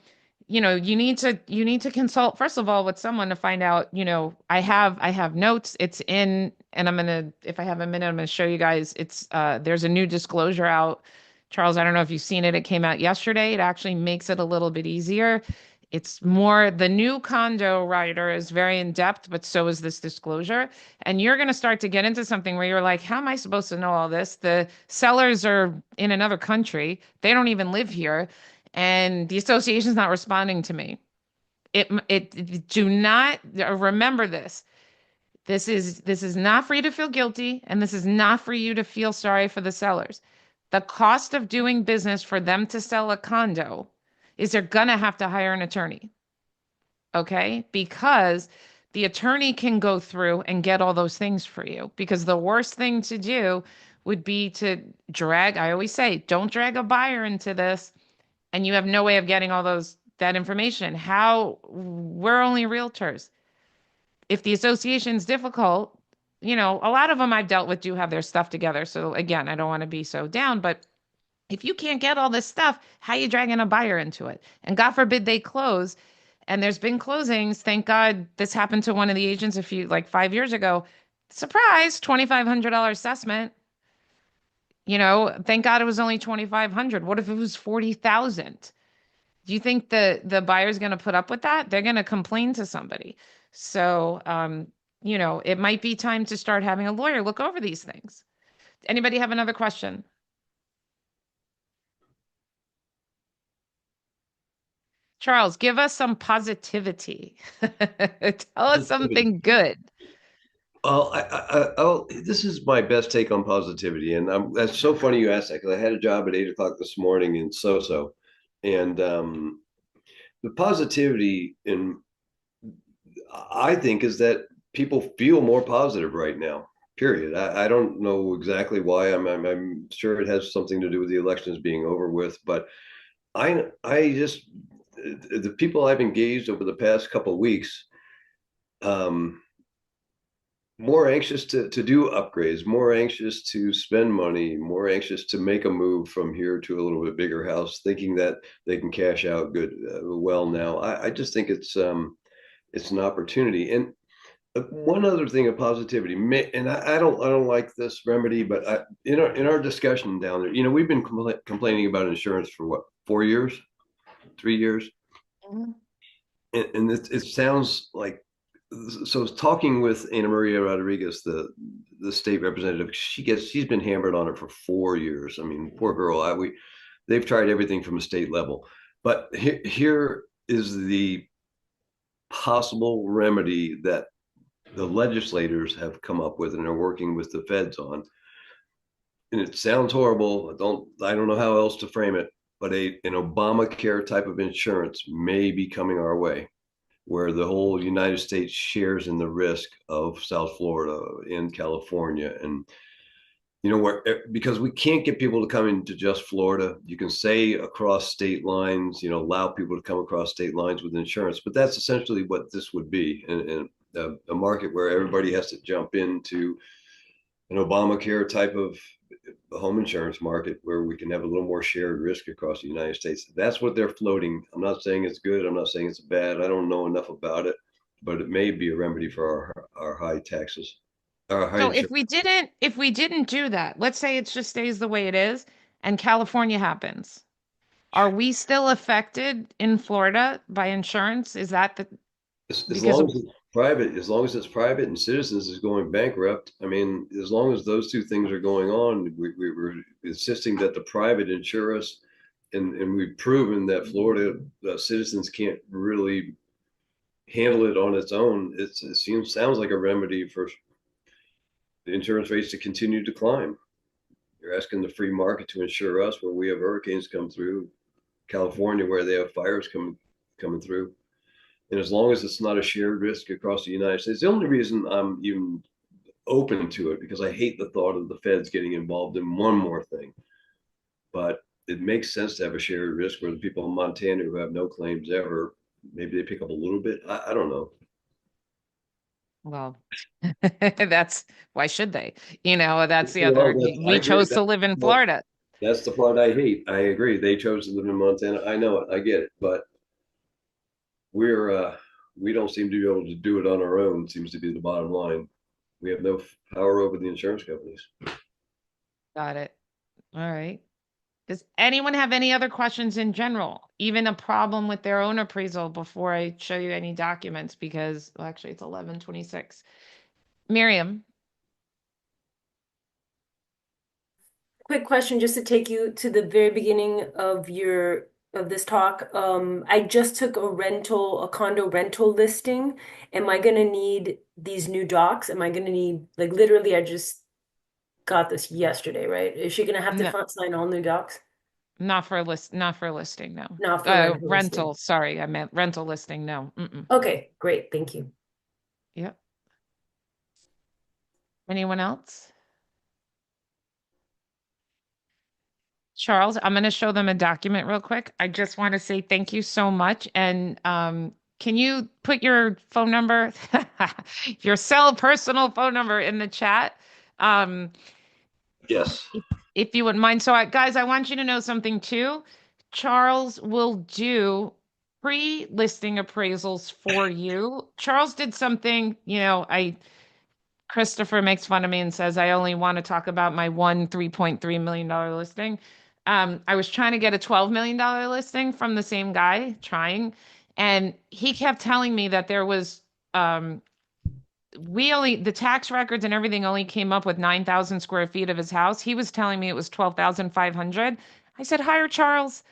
you need to consult first of all with someone to find out, I have notes. It's in, and if I have a minute, I'm gonna show you guys. There's a new disclosure out. Charles, I don't know if you've seen it. It came out yesterday. It actually makes it a little bit easier. It's more, the new condo writer is very in depth, but so is this disclosure. And you're going to start to get into something where you're like, how am I supposed to know all this? The sellers are in another country. They don't even live here. And the association's not responding to me. Do not remember this. This is not for you to feel guilty, and this is not for you to feel sorry for the sellers. The cost of doing business for them to sell a condo is they're gonna have to hire an attorney, okay? Because the attorney can go through and get all those things for you. Because the worst thing to do would be to drag, I always say, don't drag a buyer into this and you have no way of getting all that information. We're only realtors. If the association's difficult, a lot of them I've dealt with do have their stuff together. So again, I don't want to be so down, but if you can't get all this stuff, how you dragging a buyer into it? And God forbid they close. And there's been closings. Thank God this happened to one of the agents like 5 years ago. Surprise, $2,500 assessment. Thank God it was only 2,500. What if it was 40,000? Do you think the buyer's going to put up with that? They're going to complain to somebody. So, it might be time to start having a lawyer look over these things. Anybody have another question? Charles, give us some positivity. Tell us something good. Well, this is my best take on positivity, and that's so funny you asked that because I had a job at 8 o'clock this morning in So, and the positivity in I think is that people feel more positive right now. Period. I don't know exactly why. I'm sure it has something to do with the elections being over with, but I just the people I've engaged over the past couple of weeks, um, more anxious to do upgrades, more anxious to spend money, more anxious to make a move from here to a little bit bigger house, thinking that they can cash out good well now. I just think it's an opportunity. And one other thing of positivity, and I don't like this remedy, but in our discussion down there, we've been complaining about insurance for what, 4 years, 3 years, Mhm. and it sounds like, so talking with Ana Maria Rodriguez, the state representative, she's been hammered on it for 4 years. I mean, poor girl. They've tried everything from a state level, but here is the possible remedy that the legislators have come up with and are working with the feds on. And it sounds horrible. I don't know how else to frame it, but an Obamacare type of insurance may be coming our way, where the whole United States shares in the risk of South Florida and California. And where, because we can't get people to come into just Florida. You can say across state lines, allow people to come across state lines with insurance, but that's essentially what this would be. And a market where everybody has to jump into an Obamacare type of home insurance market where we can have a little more shared risk across the United States. That's what they're floating. I'm not saying it's good. I'm not saying it's bad. I don't know enough about it, but it may be a remedy for our high taxes, our high So insurance. if we didn't do that, let's say it just stays the way it is and California happens. Are we still affected in Florida by insurance? Is that As because long of, as it's private, and Citizens is going bankrupt. I mean, as long as those two things are going on, we're insisting that the private insure us, and we've proven that Florida Citizens can't really handle it on its own. Sounds like a remedy for the insurance rates to continue to climb. You're asking the free market to insure us where we have hurricanes come through, California where they have fires coming through. And as long as it's not a shared risk across the United States, the only reason I'm even open to it, because I hate the thought of the feds getting involved in one more thing. But it makes sense to have a shared risk where the people in Montana who have no claims ever, maybe they pick up a little bit. I don't know. well, that's why should they? That's the other. Well, I We agree. chose to live in Well, Florida. that's the part I hate. I agree. They chose to live in Montana. I know it. I get it. But we're we don't seem to be able to do it on our own. Seems to be the bottom line. We have no power over the insurance companies. Got it. All right. Does anyone have any other questions in general? Even a problem with their own appraisal before I show you any documents? Because well, actually, it's 11:26. Miriam. Quick question, just to take you to the very beginning of your of this talk. I just took a condo rental listing. Am I gonna need these new docs? Am I gonna need, like, literally, I just got this yesterday, right? Is she gonna have to No, sign all new docs? not for a listing, no. Not for rental listing. Rental, sorry, I meant rental listing, no. Mm-mm. Okay, great, thank you. Yep. Anyone else? Charles, I'm going to show them a document real quick. I just want to say thank you so much. And can you put your phone number, your cell personal phone number in the chat? Um, Yes. if you wouldn't mind. So, guys, I want you to know something too. Charles will do pre-listing appraisals for you. Charles did something, Christopher makes fun of me and says I only want to talk about my one $3.3 million listing. I was trying to get a $12 million listing from the same guy, trying, and he kept telling me that there was um, the tax records and everything only came up with 9,000 square feet of his house. He was telling me it was 12,500. I said, hire Charles.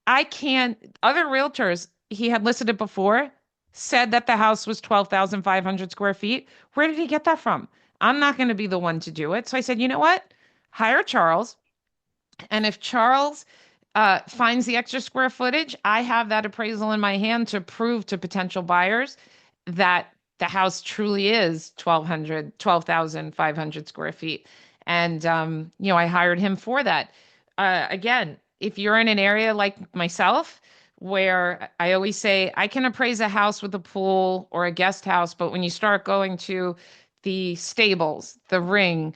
I can't. Other realtors, he had listed it before, said that the house was 12,500 square feet. Where did he get that from? I'm not going to be the one to do it. So I said, you know what? Hire Charles. And if Charles finds the extra square footage, I have that appraisal in my hand to prove to potential buyers that the house truly is 12,500 square feet. And, I hired him for that. Again, if you're in an area like myself, where I always say I can appraise a house with a pool or a guest house, but when you start going to the stables, the ring,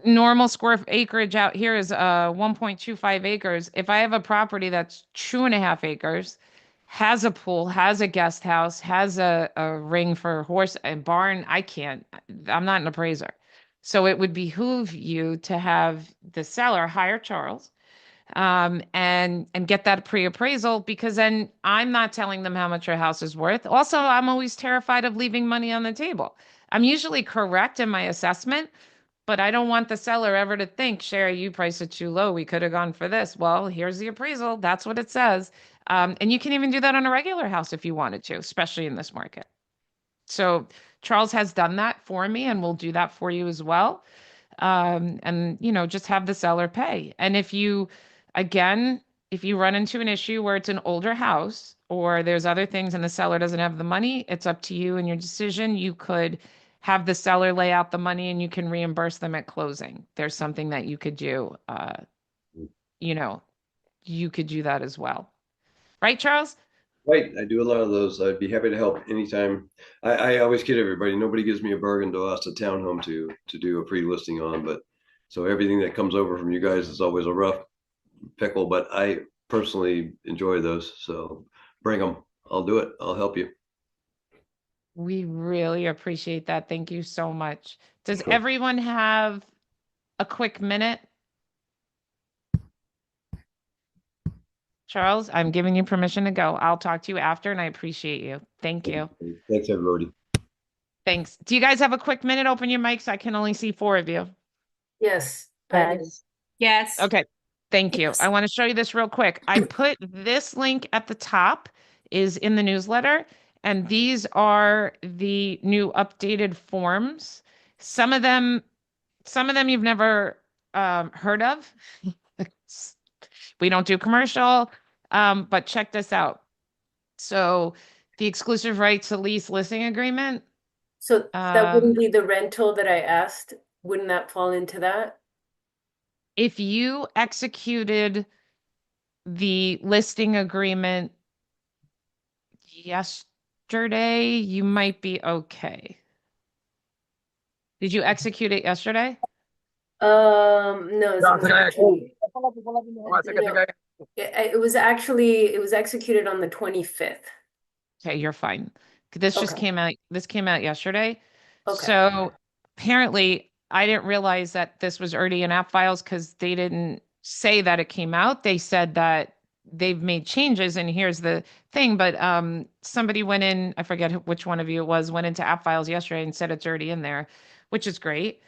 normal square acreage out here is 1.25 acres. If I have a property that's 2.5 acres, has a pool, has a guest house, has a ring for horse and barn, I'm not an appraiser. So it would behoove you to have the seller hire Charles and get that pre-appraisal, because then I'm not telling them how much your house is worth. Also, I'm always terrified of leaving money on the table. I'm usually correct in my assessment, but I don't want the seller ever to think, Sherry, you priced it too low. We could have gone for this. Well, here's the appraisal. That's what it says. And you can even do that on a regular house if you wanted to, especially in this market. So Charles has done that for me and will do that for you as well. And just have the seller pay. And again, if you run into an issue where it's an older house or there's other things and the seller doesn't have the money, it's up to you and your decision. You could have the seller lay out the money and you can reimburse them at closing. There's something that you could do. You know, you could do that as well. Right, Charles? Right. I do a lot of those. I'd be happy to help anytime. I always kid everybody, nobody gives me a bargain to ask a townhome to do a pre-listing on, but so everything that comes over from you guys is always a rough pickle, but I personally enjoy those. So bring them. I'll do it. I'll help you. We really appreciate that. Thank you so much. Does Sure. everyone have a quick minute? Charles, I'm giving you permission to go. I'll talk to you after, and I appreciate you. Thank you. Thanks, everybody. Thanks. Do you guys have a quick minute? Open your mics. I can only see 4 of you. Yes, I do. Yes. Yes. Okay. Thank you. Yes. I want to show you this real quick. I put this link at the top is in the newsletter, and these are the new updated forms. Some of them you've never heard of. We don't do commercial, but check this out. So the exclusive right to lease listing agreement. So that wouldn't be the rental that I asked. Wouldn't that fall into that? If you executed the listing agreement yesterday, you might be okay. Did you execute it yesterday? No, it was actually, no, it was executed on the 25th. Okay, you're fine. This just Okay. came out. This came out yesterday. Okay. So apparently, I didn't realize that this was already in app files because they didn't say that it came out. They said that they've made changes, and here's the thing. But somebody went in, I forget which one of you it was, went into app files yesterday and said it's already in there, which is great.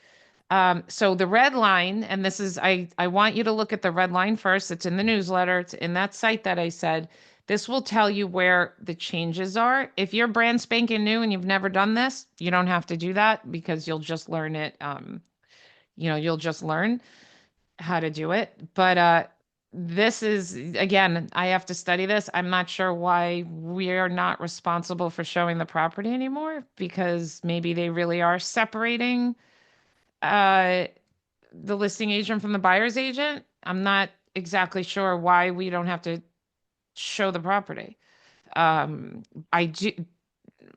So the red line, and this is, I want you to look at the red line first. It's in the newsletter. It's in that site that I said. This will tell you where the changes are. If you're brand spanking new and you've never done this, you don't have to do that because you'll just learn it. You'll just learn how to do it. But this is, again, I have to study this. I'm not sure why we are not responsible for showing the property anymore, because maybe they really are separating uh, the listing agent from the buyer's agent. I'm not exactly sure why we don't have to show the property. Um, I do,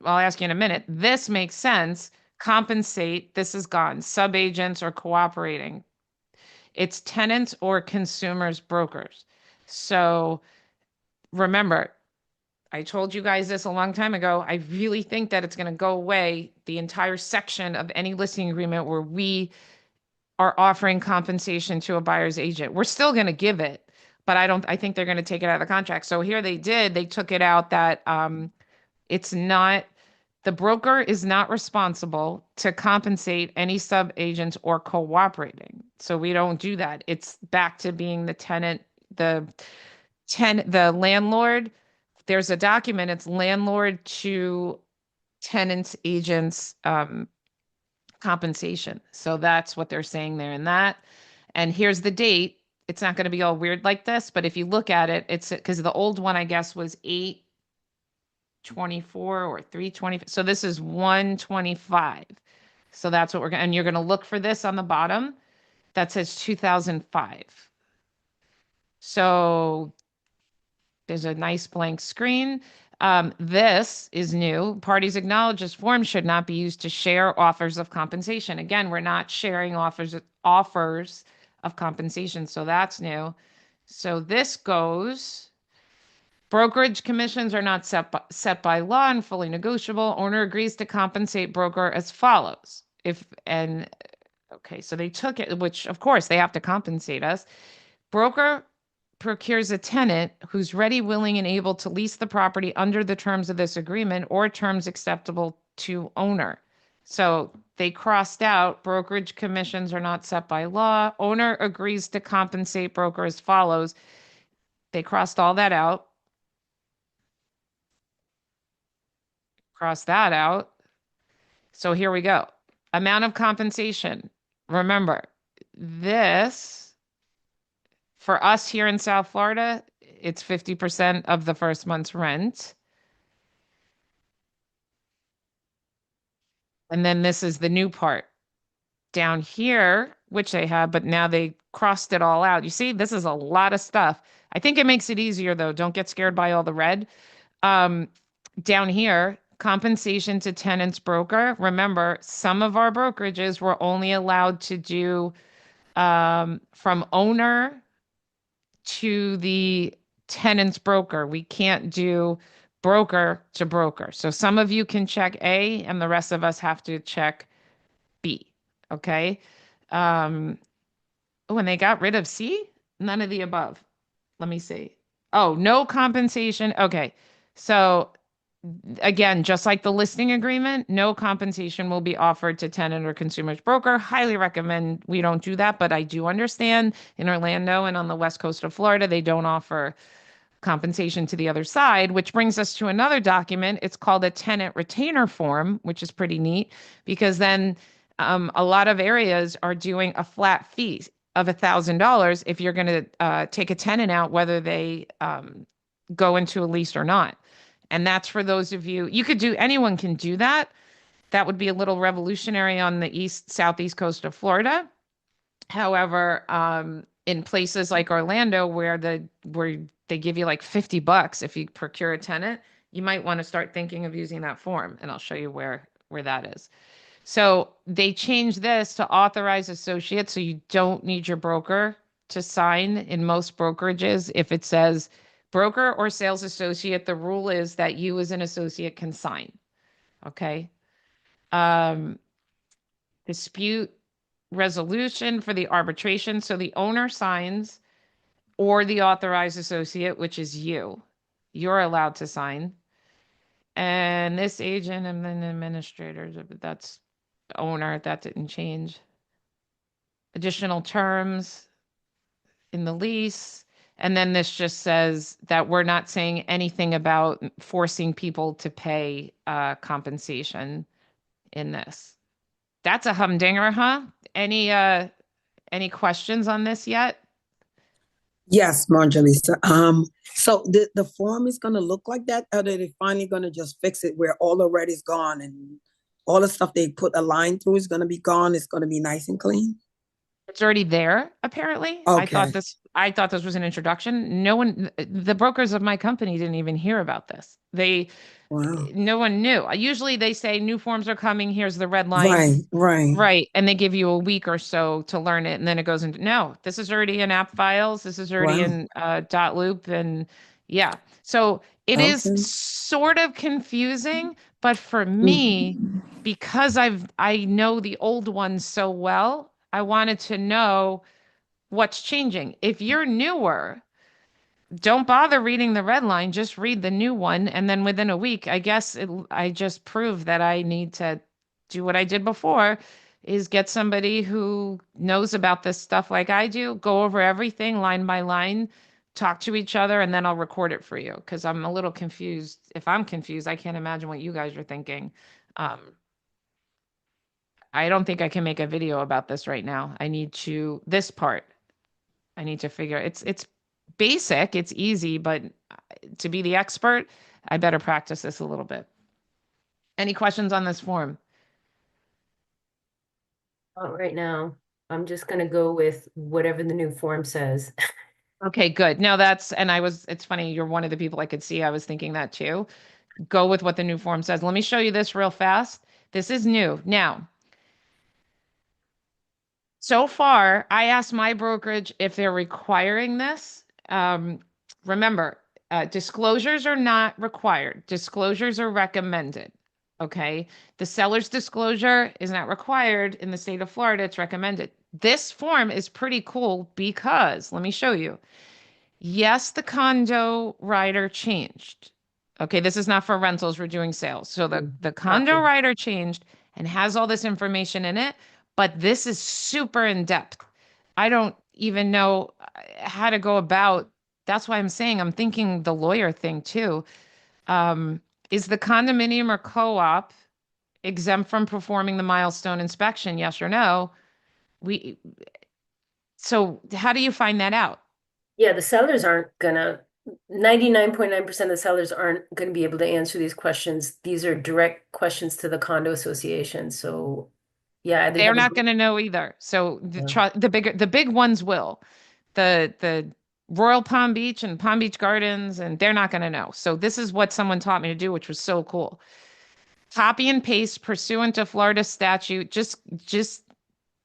I'll ask you in a minute. This makes sense. Compensate, this is gone. Subagents or cooperating. It's tenants or consumers, brokers. So remember, I told you guys this a long time ago. I really think that it's going to go away, the entire section of any listing agreement where we are offering compensation to a buyer's agent. We're still going to give it, but I think they're going to take it out of the contract. So here they took it out that it's not, the broker is not responsible to compensate any sub-agents or cooperating. So we don't do that. It's back to being the tenant, the landlord. There's a document, it's landlord to tenants, agents, compensation. So that's what they're saying there in that. And here's the date. It's not going to be all weird like this, but if you look at it, it's because the old one, I guess, was 8/24 or 3/20. So this is 1/25. So that's what we're going to, and you're going to look for this on the bottom that says 2005. So there's a nice blank screen. This is new. Parties acknowledge this form should not be used to share offers of compensation. Again, we're not sharing offers of compensation, so that's new. So this goes, brokerage commissions are not set by law and fully negotiable. Owner agrees to compensate broker as follows. Okay, so they took it, which of course they have to compensate us. Broker procures a tenant who's ready, willing, and able to lease the property under the terms of this agreement or terms acceptable to owner. So they crossed out brokerage commissions are not set by law. Owner agrees to compensate broker as follows. They crossed all that out. Cross that out. So here we go. Amount of compensation. Remember, this for us here in South Florida, it's 50% of the first month's rent. And then this is the new part down here, which they have, but now they crossed it all out. You see, this is a lot of stuff. I think it makes it easier though. Don't get scared by all the red. Down here, compensation to tenants broker. Remember, some of our brokerages were only allowed to do from owner to the tenant's broker. We can't do broker to broker. So some of you can check A and the rest of us have to check B. Okay. Oh, and they got rid of C? None of the above. Let me see. Oh, no compensation. Okay. So again, just like the listing agreement, no compensation will be offered to tenant or consumer's broker. Highly recommend we don't do that, but I do understand in Orlando and on the west coast of Florida, they don't offer compensation to the other side, which brings us to another document. It's called a tenant retainer form, which is pretty neat because then a lot of areas are doing a flat fee of $1,000 if you're going to take a tenant out, whether they go into a lease or not. And that's for those of you, anyone can do that. That would be a little revolutionary on the southeast coast of Florida. However, in places like Orlando where they give you like $50 if you procure a tenant, you might want to start thinking of using that form. And I'll show you where that is. So they changed this to authorize associate. So you don't need your broker to sign in most brokerages. If it says broker or sales associate, the rule is that you as an associate can sign. Okay. Dispute resolution for the arbitration. So the owner signs or the authorized associate, which is you. You're allowed to sign. And this agent and then administrator, that's owner, that didn't change. additional terms in the lease. And then this just says that we're not saying anything about forcing people to pay compensation in this. That's a humdinger, huh? Any questions on this yet? Yes, Marjalisa. So the form is gonna look like that, or are they finally gonna just fix it where all the red is gone and all the stuff they put a line through is gonna be gone? It's gonna be nice and clean? It's already there, apparently. Okay. I thought this was an introduction. No one, the brokers of my company didn't even hear about this. Wow. No one knew. Usually they say new forms are coming, here's the red line. Right, right. Right. And they give you a week or so to learn it. And then it goes into, no, this is already in app files. This is already Wow. in dot loop. And yeah. So it is Okay. sort of confusing, but for me, Mhm. because I know the old one so well, I wanted to know what's changing. If you're newer, don't bother reading the red line, just read the new one. And then within a week, I just proved that I need to do what I did before is get somebody who knows about this stuff like I do, go over everything line by line, talk to each other, and then I'll record it for you because I'm a little confused. If I'm confused, I can't imagine what you guys are thinking. Um, I don't think I can make a video about this right now. This part. I need to figure it's basic, it's easy, but to be the expert, I better practice this a little bit. Any questions on this form? Not right now. I'm just gonna go with whatever the new form says. Okay, good. No, it's funny, you're one of the people I could see. I was thinking that too. Go with what the new form says. Let me show you this real fast. This is new. Now, so far, I asked my brokerage if they're requiring this. Remember, disclosures are not required. Disclosures are recommended. Okay. The seller's disclosure is not required in the state of Florida. It's recommended. This form is pretty cool because let me show you. Yes, the condo rider changed. Okay, this is not for rentals, we're doing sales. So the condo Copy. rider changed and has all this information in it, but this is super in depth. I don't even know how to go about. That's why I'm saying I'm thinking the lawyer thing too. Um, is the condominium or co-op exempt from performing the milestone inspection? Yes or no? We so how do you find that out? Yeah, the sellers aren't gonna, 99.9% of the sellers aren't gonna be able to answer these questions. These are direct questions to the condo association. So yeah, they They're have a not going to know either. So yeah. the big ones will. The Royal Palm Beach and Palm Beach Gardens, and they're not going to know. So this is what someone taught me to do, which was so cool. Copy and paste pursuant to Florida statute. Just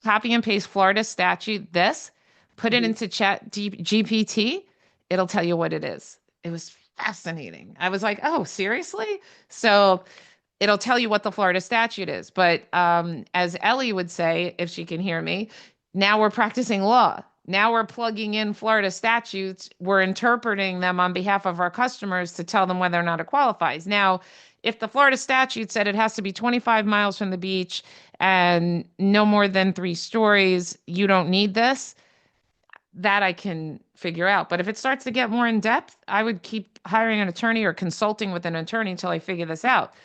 copy and paste Florida statute. This, put it Mhm. into GPT. It'll tell you what it is. It was fascinating. I was like, oh, seriously? So it'll tell you what the Florida statute is. But as Ellie would say, if she can hear me, now we're practicing law. Now we're plugging in Florida statutes. We're interpreting them on behalf of our customers to tell them whether or not it qualifies. Now, if the Florida statute said it has to be 25 miles from the beach and no more than 3 stories, you don't need this. That I can figure out. But if it starts to get more in depth, I would keep hiring an attorney or consulting with an attorney until I figure this out.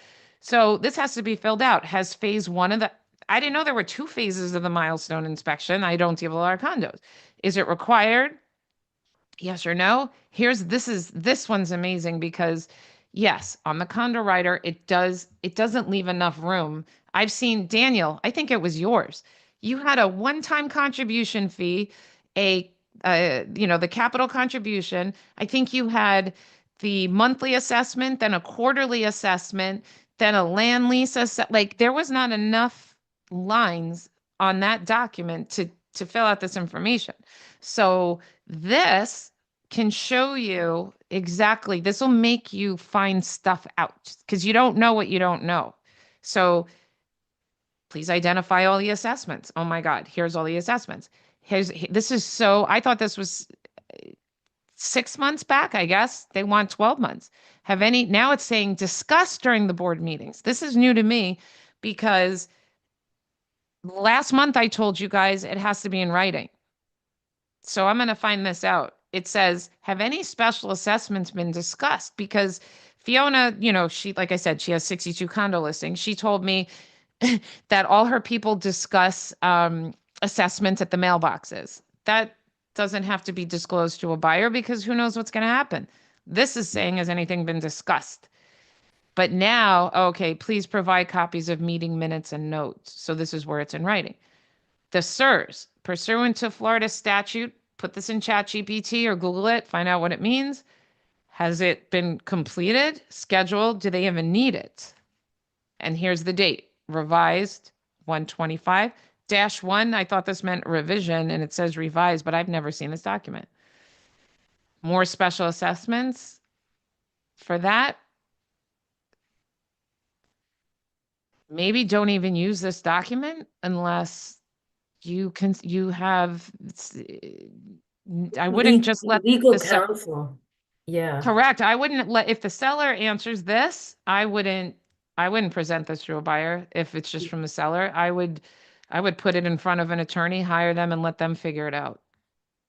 So this has to be filled out. Has phase one of the, I didn't know there were 2 phases of the milestone inspection. I don't deal with a lot of condos. Is it required? Yes or no? This one's amazing because yes, on the condo writer, it doesn't leave enough room. I've seen Daniel, I think it was yours. You had a one-time contribution fee, a the capital contribution. I think you had the monthly assessment, then a quarterly assessment, then a land lease like there was not enough lines on that document to fill out this information. So this can show you exactly, this will make you find stuff out because you don't know what you don't know. So please identify all the assessments. Oh my God, here's all the assessments. I thought this was 6 months back, I guess. They want 12 months. Now it's saying discuss during the board meetings. This is new to me because Last month, I told you guys it has to be in writing. So I'm going to find this out. It says, have any special assessments been discussed? Because Fiona, she, like I said, she has 62 condo listings. She told me that all her people discuss assessments at the mailboxes. That doesn't have to be disclosed to a buyer because who knows what's going to happen. This is saying, has anything been discussed? But now, okay, please provide copies of meeting minutes and notes. So this is where it's in writing. The SIRS, pursuant to Florida statute, put this in ChatGPT or Google it, find out what it means. Has it been completed, scheduled? Do they even need it? And here's the date, revised 125-1. I thought this meant revision and it says revised, but I've never seen this document. More special assessments for that. Maybe don't even use this document unless you have, I wouldn't just let Legal the counsel. Yeah. correct. I wouldn't let, if the seller answers this, I wouldn't present this to a buyer if it's just from the seller. I would put it in front of an attorney, hire them and let them figure it out.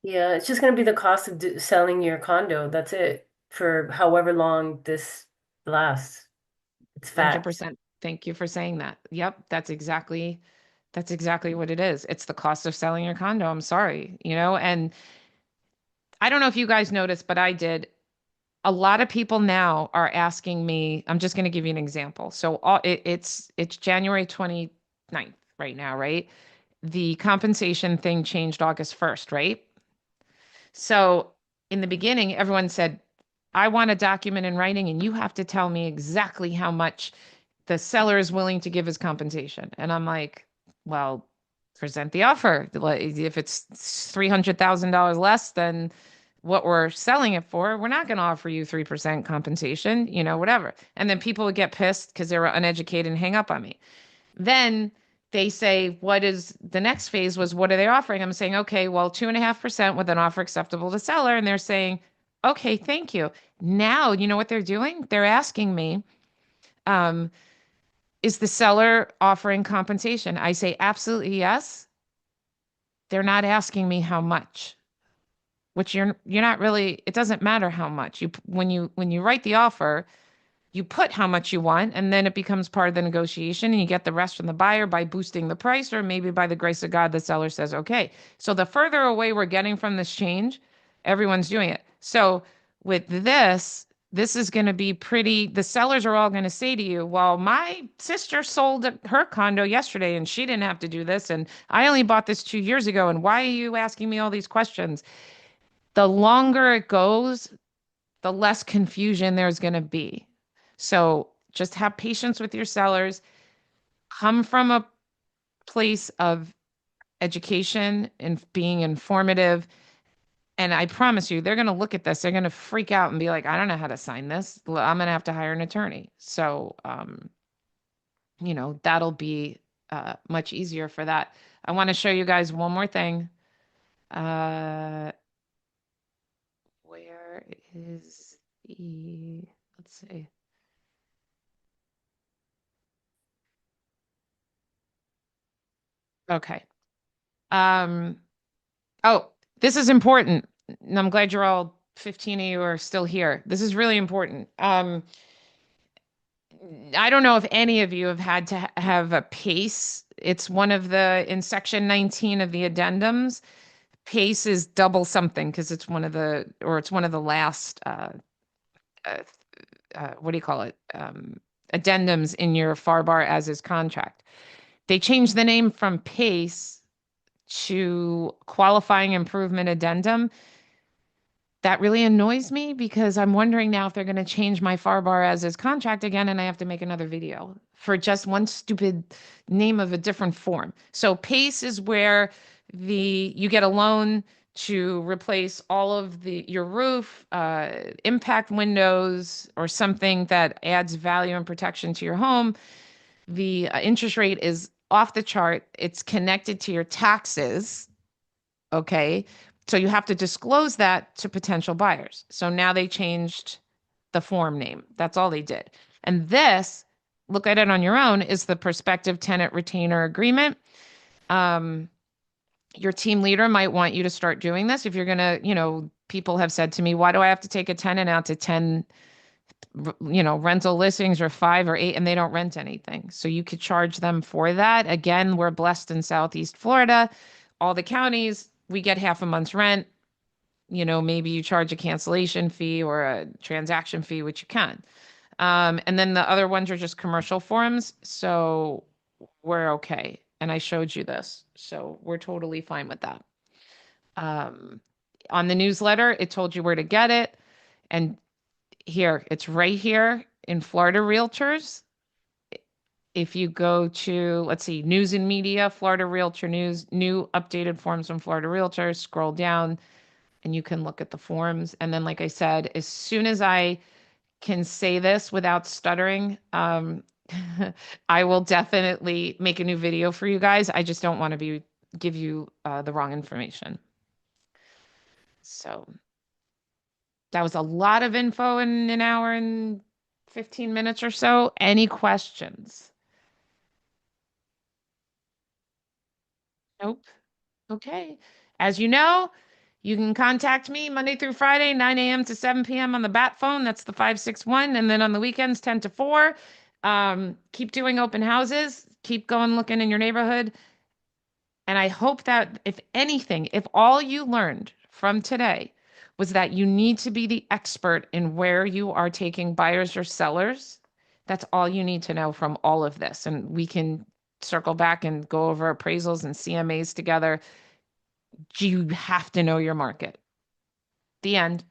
Yeah, it's just going to be the cost of selling your condo. That's it for however long this lasts. It's facts. 100%. Thank you for saying that. Yep, that's exactly what it is. It's the cost of selling your condo. I'm sorry, and I don't know if you guys noticed, but I did. A lot of people now are asking me, I'm just going to give you an example. So it's January 29th right now, right? The compensation thing changed August 1st, right? So in the beginning, everyone said, I want a document in writing and you have to tell me exactly how much the seller is willing to give his compensation. And I'm like, well, present the offer. Like, if it's $300,000 less than what we're selling it for, we're not going to offer you 3% compensation, whatever. And then people would get pissed because they were uneducated and hang up on me. Then they say, what is the next phase was, what are they offering? I'm saying, okay, well, 2.5% with an offer acceptable to seller. And they're saying, okay, thank you. Now, you know what they're doing? They're asking me, is the seller offering compensation? I say, absolutely yes. They're not asking me how much, which you're not really, it doesn't matter how much. When you write the offer, you put how much you want, and then it becomes part of the negotiation, and you get the rest from the buyer by boosting the price, or maybe by the grace of God, the seller says, okay. So the further away we're getting from this change, everyone's doing it. So with this is going to be the sellers are all going to say to you, well, my sister sold her condo yesterday and she didn't have to do this. And I only bought this 2 years ago. And why are you asking me all these questions? The longer it goes, the less confusion there's going to be. So just have patience with your sellers. Come from a place of education and being informative. And I promise you, they're going to look at this. They're going to freak out and be like, I don't know how to sign this. I'm going to have to hire an attorney. So, that'll be much easier for that. I want to show you guys one more thing. Where is let's see. Okay. Oh, this is important. And I'm glad you're all 15 of you are still here. This is really important. I don't know if any of you have had to have a PACE. It's one of in section 19 of the addendums. PACE is double something because it's one of the last, what do you call it? Addendums in your FAR as is contract. They changed the name from PACE to qualifying improvement addendum. That really annoys me because I'm wondering now if they're going to change my FAR as is contract again and I have to make another video for just one stupid name of a different form. So PACE is where you get a loan to replace all of your roof, impact windows, or something that adds value and protection to your home. The interest rate is off the chart. It's connected to your taxes. Okay. So you have to disclose that to potential buyers. So now they changed the form name. That's all they did. And this, look at it on your own, is the prospective tenant retainer agreement. Um, your team leader might want you to start doing this if you're going to, people have said to me, why do I have to take a tenant out to 10, rental listings or 5 or 8 and they don't rent anything? So you could charge them for that. Again, we're blessed in Southeast Florida. All the counties, we get half a month's rent. Maybe you charge a cancellation fee or a transaction fee, which you can. And then the other ones are just commercial forms. So we're okay. And I showed you this. So we're totally fine with that. Um, on the newsletter, it told you where to get it. And here, it's right here in Florida Realtors. If you go to, let's see, news and media, Florida Realtor News, new updated forms from Florida Realtors, scroll down and you can look at the forms. And then, like I said, as soon as I can say this without stuttering, I will definitely make a new video for you guys. I just don't want to give you the wrong information. So that was a lot of info in an hour and 15 minutes or so. Any questions? Nope. Okay. As you know, you can contact me Monday through Friday, 9 a.m. to 7 p.m. on the bat phone. That's the 561. And then on the weekends, 10 to 4. Keep doing open houses. Keep going looking in your neighborhood. And I hope that if anything, if all you learned from today was that you need to be the expert in where you are taking buyers or sellers, that's all you need to know from all of this. And we can circle back and go over appraisals and CMAs together. You have to know your market. The end.